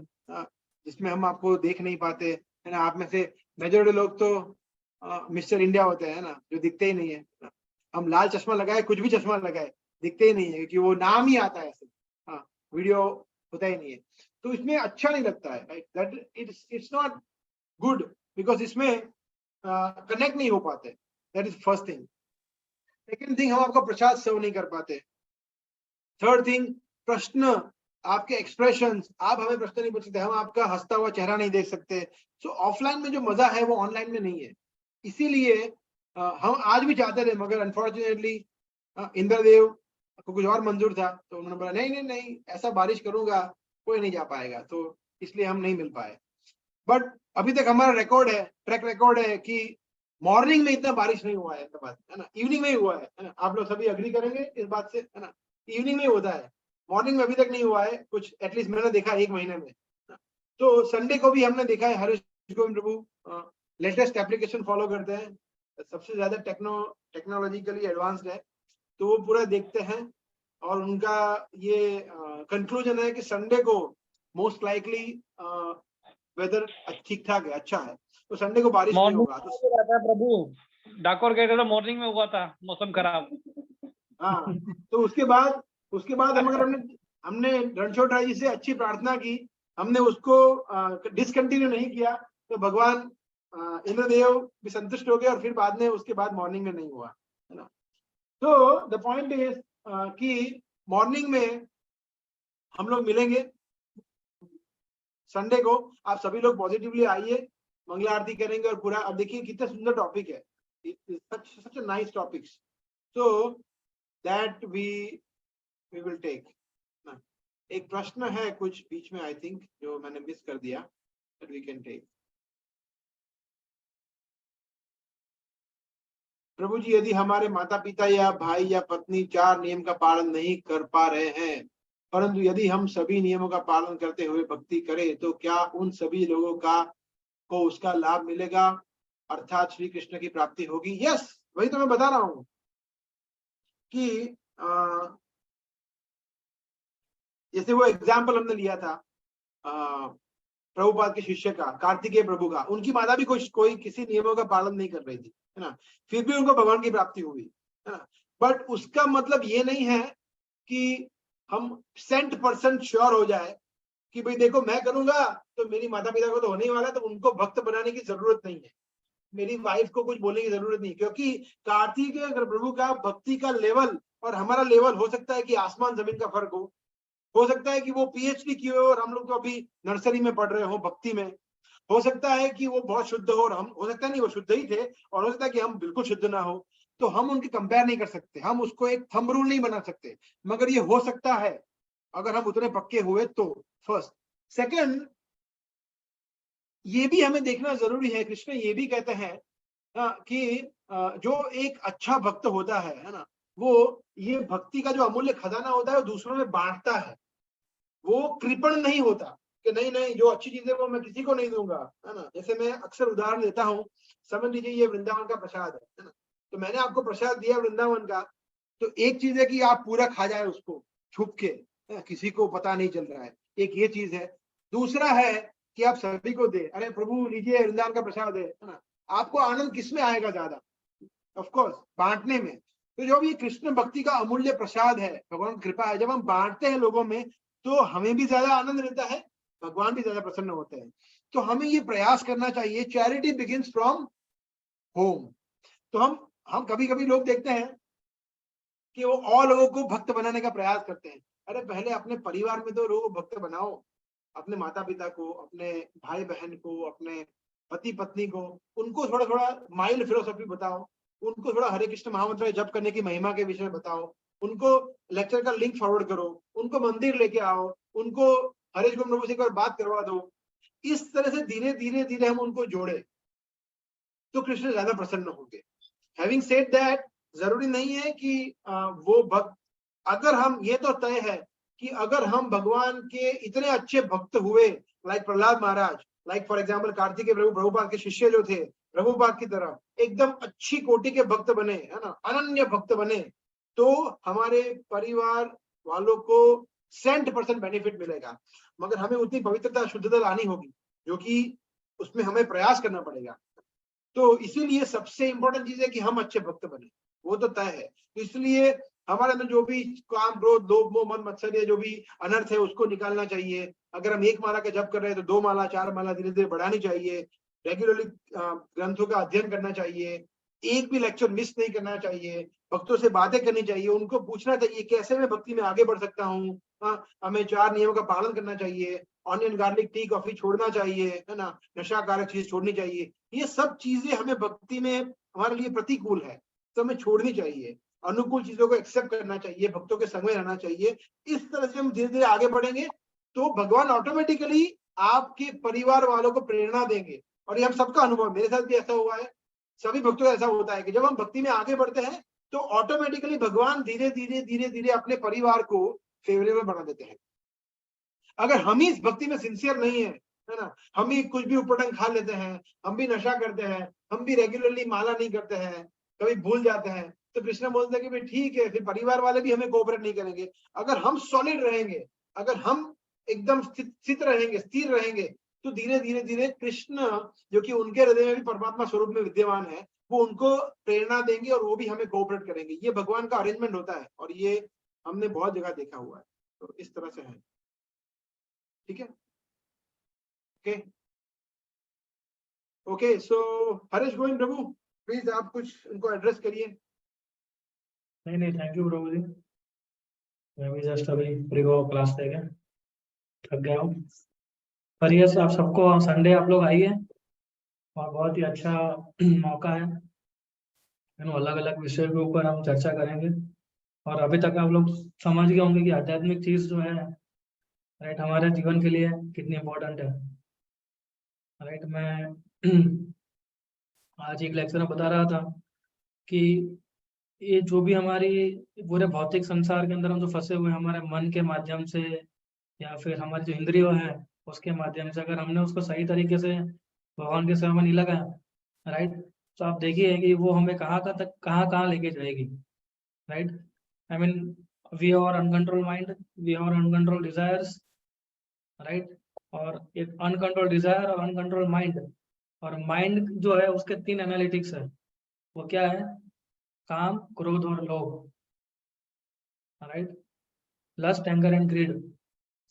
जिसमें हम आपको देख नहीं पाते, है ना। आप में से मेजॉरिटी लोग तो मिस्टर इंडिया होते हैं ना, जो दिखते ही नहीं है। हम लाल चश्मा लगाए, कुछ भी चश्मा लगाए, दिखते ही नहीं है, क्योंकि वो नाम ही आता है ऐसे, हाँ, वीडियो होता ही नहीं है, तो इसमें अच्छा नहीं लगता है, right. That it's not good, because इसमें कनेक्ट नहीं हो पाते, that is first thing. Second thing, हम आपका प्रसाद सर्व नहीं कर पाते। थर्ड थिंग, प्रश्न, आपके एक्सप्रेशंस, आप हमें प्रश्न नहीं पूछ सकते, हम आपका हंसता हुआ चेहरा नहीं देख सकते। सो ऑफलाइन में जो मजा है वो ऑनलाइन में नहीं है। इसीलिए हम आज भी चाहते थे, मगर अनफॉर्चुनेटली इंद्रदेव को कुछ और मंजूर था, तो उन्होंने बोला नहीं ऐसा बारिश करूंगा कोई नहीं जा पाएगा, तो इसलिए हम नहीं मिल पाए। बट अभी तक हमारा रिकॉर्ड है, ट्रैक रिकॉर्ड है कि मॉर्निंग में इतना बारिश नहीं हुआ है, है ना, इवनिंग में ही हुआ है ना। आप लोग सभी अग्री करेंगे इस बात से, है ना, इवनिंग में होता है। मॉर्निंग में अभी तक नहीं हुआ है कुछ, एटलीस्ट मैंने देखा 1 महीने में। तो संडे को भी हमने देखा है हरीश गोविंद प्रभु लेटेस्ट एप्लीकेशन फॉलो करते हैं, सबसे ज्यादा टेक्नोलॉजिकली एडवांस्ड है, तो वो पूरा देखते हैं और उनका ये कंक्लूजन है कि संडे को मोस्ट लाइकली वेदर ठीक ठाक है, अच्छा है, तो संडे को बारिश नहीं होगा। तो प्रभु डाकोर गए थे तो मॉर्निंग में हुआ था मौसम खराब। हाँ, तो उसके बाद हम अगर हमने रणछोड़ राय जी से अच्छी प्रार्थना की, हमने उसको डिसकंटिन्यू नहीं किया, तो भगवान इंद्रदेव भी संतुष्ट हो गए और फिर बाद में उसके बाद मॉर्निंग में नहीं हुआ, है ना। तो द पॉइंट इज कि मॉर्निंग में हम लोग मिलेंगे संडे को। आप सभी लोग पॉजिटिवली आइए, मंगला आरती करेंगे और पूरा, अब देखिए कितना सुंदर टॉपिक है, such a nice topics, so that we will take. एक प्रश्न है कुछ बीच में, आई थिंक जो मैंने मिस कर दिया, दैट वी कैन टेक। प्रभु जी, यदि हमारे माता पिता या भाई या पत्नी 4 नियम का पालन नहीं कर पा रहे हैं, परंतु यदि हम सभी नियमों का पालन करते हुए भक्ति करें, तो क्या उन सभी लोगों को उसका लाभ मिलेगा, अर्थात श्री कृष्ण की प्राप्ति होगी? यस, वही तो मैं बता रहा हूं कि जैसे वो एग्जाम्पल हमने लिया था प्रभुपाद के शिष्य का, कार्तिकेय प्रभु का, उनकी माता भी कोई किसी नियमों का पालन नहीं कर रही थी, है ना, फिर भी उनको भगवान की प्राप्ति हुई, है ना। बट उसका मतलब ये नहीं है कि हम 100% श्योर हो जाए कि भाई देखो मैं करूंगा तो मेरी माता पिता को तो होने ही वाला, तो उनको भक्त बनाने की जरूरत नहीं है, मेरी वाइफ को कुछ बोलने की जरूरत नहीं, क्योंकि कार्तिकेय प्रभु का भक्ति का लेवल और हमारा लेवल हो सकता है कि आसमान जमीन का फर्क हो सकता है कि वो पीएचडी किए हो और हम लोग तो अभी नर्सरी में पढ़ रहे हो भक्ति में, हो सकता है कि वो बहुत शुद्ध हो और हम, हो सकता नहीं वो शुद्ध ही थे, और हो सकता है कि हम बिल्कुल शुद्ध ना हो, तो हम उनकी कंपेयर नहीं कर सकते, हम उसको एक थंब रूल नहीं बना सकते, मगर ये हो सकता है अगर हम उतने पक्के हुए तो। फर्स्ट, सेकंड, ये भी हमें देखना जरूरी है, कृष्ण ये भी कहते हैं कि जो एक अच्छा भक्त होता है ना, वो ये भक्ति का जो अमूल्य खजाना होता है वो दूसरों में बांटता है, वो कृपण नहीं होता कि नहीं नहीं जो अच्छी चीजें वो मैं किसी को नहीं दूंगा, है ना। जैसे मैं अक्सर उदाहरण देता हूँ, समझ लीजिए ये वृंदावन का प्रसाद है ना, तो मैंने आपको प्रसाद दिया वृंदावन का, तो एक चीज है कि आप पूरा खा जाए उसको छुप के, किसी को पता नहीं चल रहा है, एक ये चीज है। दूसरा है कि आप सभी को दे, अरे प्रभु लीजिए वृंदावन का प्रसाद है ना, आपको आनंद किसमें आएगा ज्यादा? ऑफ कोर्स बांटने में। तो जो भी कृष्ण भक्ति का अमूल्य प्रसाद है, भगवान की कृपा है, जब हम बांटते हैं लोगों में तो हमें भी ज्यादा आनंद मिलता है, भगवान भी ज्यादा प्रसन्न होते हैं। तो हमें ये प्रयास करना चाहिए, चैरिटी बिगिंस फ्रॉम होम। तो हम कभी कभी लोग देखते हैं कि वो और लोगों को भक्त बनाने का प्रयास करते हैं। अरे पहले अपने परिवार में तो लोगों को भक्त बनाओ, अपने माता पिता को, अपने भाई बहन को, अपने पति पत्नी को, उनको थोड़ा थोड़ा माइल्ड फिलोसफी बताओ, उनको थोड़ा हरे कृष्ण महामंत्र जप करने की महिमा के विषय में बताओ, उनको लेक्चर का लिंक फॉरवर्ड करो, उनको मंदिर लेके आओ, उनको हरीश गोविंद प्रभु से एक बार बात करवा दो। इस तरह से धीरे धीरे धीरे हम उनको जोड़े तो कृष्ण ज्यादा प्रसन्न होंगे। हैविंग सेड दैट, जरूरी नहीं है कि वो भक्त, अगर हम, ये तो तय है कि अगर हम भगवान के इतने अच्छे भक्त हुए, like Prahlad Maharaj, like for example Kartikeya Prabhu, Prabhupada के शिष्य जो थे, प्रभुपाद की तरह एकदम अच्छी कोटि के भक्त बने, है ना, अनन्य भक्त बने, तो हमारे परिवार वालों को 100% बेनिफिट मिलेगा। मगर हमें उतनी पवित्रता शुद्धता लानी होगी, जो कि उसमें हमें प्रयास करना पड़ेगा। तो इसीलिए सबसे इंपॉर्टेंट चीज है कि हम अच्छे भक्त बने, वो तो तय है। तो इसलिए हमारे अंदर जो भी काम, क्रोध, लोभ, मोह, मद, मत्सर्य जो भी अनर्थ है उसको निकालना चाहिए। अगर हम 1 माला का जप कर रहे हैं तो 2 माला 4 माला धीरे धीरे बढ़ानी चाहिए। रेगुलरली ग्रंथों का अध्ययन करना चाहिए, एक भी लेक्चर मिस नहीं करना चाहिए, भक्तों से बातें करनी चाहिए, उनको पूछना चाहिए कैसे मैं भक्ति में आगे बढ़ सकता हूँ। हमें 4 नियमों का पालन करना चाहिए, ऑनियन गार्लिक टी कॉफी छोड़ना चाहिए, है ना, नशाकारक चीज छोड़नी चाहिए। ये सब चीजें हमें भक्ति में हमारे लिए प्रतिकूल है, तो हमें छोड़नी चाहिए, अनुकूल चीजों को एक्सेप्ट करना चाहिए, भक्तों के संग में रहना चाहिए। इस तरह से हम धीरे धीरे आगे बढ़ेंगे तो भगवान ऑटोमेटिकली आपके परिवार वालों को प्रेरणा देंगे। और ये हम सबका अनुभव, मेरे साथ भी ऐसा हुआ है, सभी भक्तों का ऐसा होता है कि जब हम भक्ति में आगे बढ़ते हैं तो ऑटोमेटिकली भगवान धीरे धीरे धीरे धीरे अपने परिवार को फेवरेबल बना देते हैं। अगर हम ही इस भक्ति में सिंसियर नहीं है ना, हम भी कुछ भी उपटंग खा लेते हैं, हम भी नशा करते हैं, हम भी रेगुलरली माला नहीं करते हैं, कभी भूल जाते हैं, तो कृष्ण बोलते हैं कि भाई ठीक है, फिर परिवार वाले भी हमें कोऑपरेट नहीं करेंगे। अगर हम सॉलिड रहेंगे, अगर हम एकदम स्थित रहेंगे, स्थिर रहेंगे, तो धीरे धीरे धीरे कृष्ण जो कि उनके हृदय में भी परमात्मा स्वरूप में विद्यमान है, वो उनको प्रेरणा देंगे और वो भी हमें कोऑपरेट करेंगे। ये भगवान का अरेंजमेंट होता है और ये हमने बहुत जगह देखा हुआ है। तो इस तरह से है, ठीक है। Okay okay, so Harish Govind Prabhu, please आप कुछ उनको एड्रेस करिए। नहीं, थैंक यू प्रभु जी। मैं भी जस्ट अभी फ्री हो क्लास देके थक गया हूँ। पर ये आप सबको संडे आप लोग आइए और बहुत ही अच्छा मौका है, अलग अलग विषय के ऊपर हम चर्चा करेंगे। और अभी तक आप लोग समझ गए होंगे कि आध्यात्मिक चीज जो है राइट हमारे जीवन के लिए कितनी इम्पोर्टेंट है। राइट, मैं आज एक लेक्चर में बता रहा था कि ये जो भी हमारी पूरे भौतिक संसार के अंदर हम जो फंसे हुए हैं हमारे मन के माध्यम से या फिर हमारी जो इंद्रिय है उसके माध्यम से, अगर हमने उसको सही तरीके से भगवान के सेवा में नहीं लगाया राइट, तो आप देखिए कि वो हमें कहाँ लेके जाएगी। Right, I mean we our uncontrol mind, we our uncontrol desires. Right, और एक अनकंट्रोल डिजायर और अनकंट्रोल माइंड, और माइंड जो है उसके 3 एनालिटिक्स है। वो क्या है? काम, क्रोध और लोभ। Right, lust, anger and greed.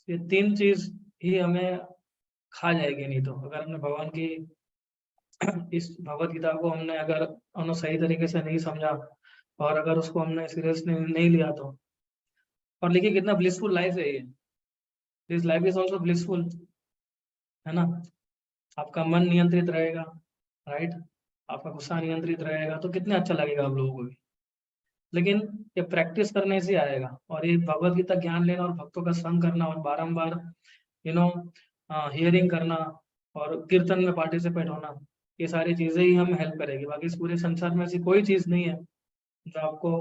ये 3 चीज ही हमें खा जाएगी नहीं तो, अगर हमने भगवान की इस भगवत गीता को हमने सही तरीके से नहीं समझा और अगर उसको हमने सीरियस नहीं लिया तो। और देखिए कितना ब्लिसफुल लाइफ है ये, this life is also blissful, है ना। आपका मन नियंत्रित रहेगा, राइट, आपका गुस्सा नियंत्रित रहेगा, तो कितना अच्छा लगेगा आप लोगों को भी। लेकिन ये प्रैक्टिस करने से आएगा, और ये भगवत गीता ज्ञान लेना और भक्तों का संग करना और बारंबार हियरिंग करना और कीर्तन में पार्टिसिपेट होना, ये सारी चीजें ही हमें हेल्प करेगी। बाकी इस पूरे संसार में ऐसी कोई चीज नहीं है जो आपको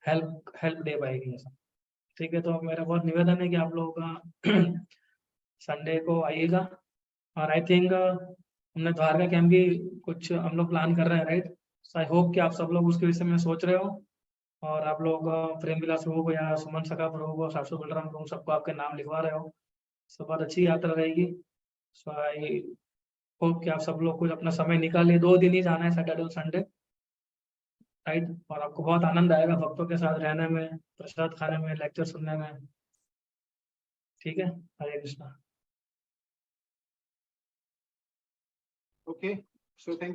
हेल्प दे पाएगी ऐसा। ठीक है, तो मेरा बहुत निवेदन है कि आप लोगों का संडे को आइएगा। और आई थिंक हमने द्वारका कैंप भी कुछ हम लोग प्लान कर रहे हैं, राइट। सो आई होप कि आप सब लोग उसके विषय में सोच रहे हो और आप लोग प्रेम विलास प्रभु को या सुमन सखा प्रभु को, शाश्वत बलराम प्रभु, सबको आपके नाम लिखवा रहे हो। सब बहुत अच्छी यात्रा रहेगी। सो आई होप कि आप सब लोग कुछ अपना समय निकालिए। 2 दिन ही जाना है, सैटरडे और संडे, राइट। और आपको बहुत आनंद आएगा भक्तों के साथ रहने में, प्रसाद खाने में, लेक्चर सुनने में। ठीक है, Hare Krishna. Okay, so thank you.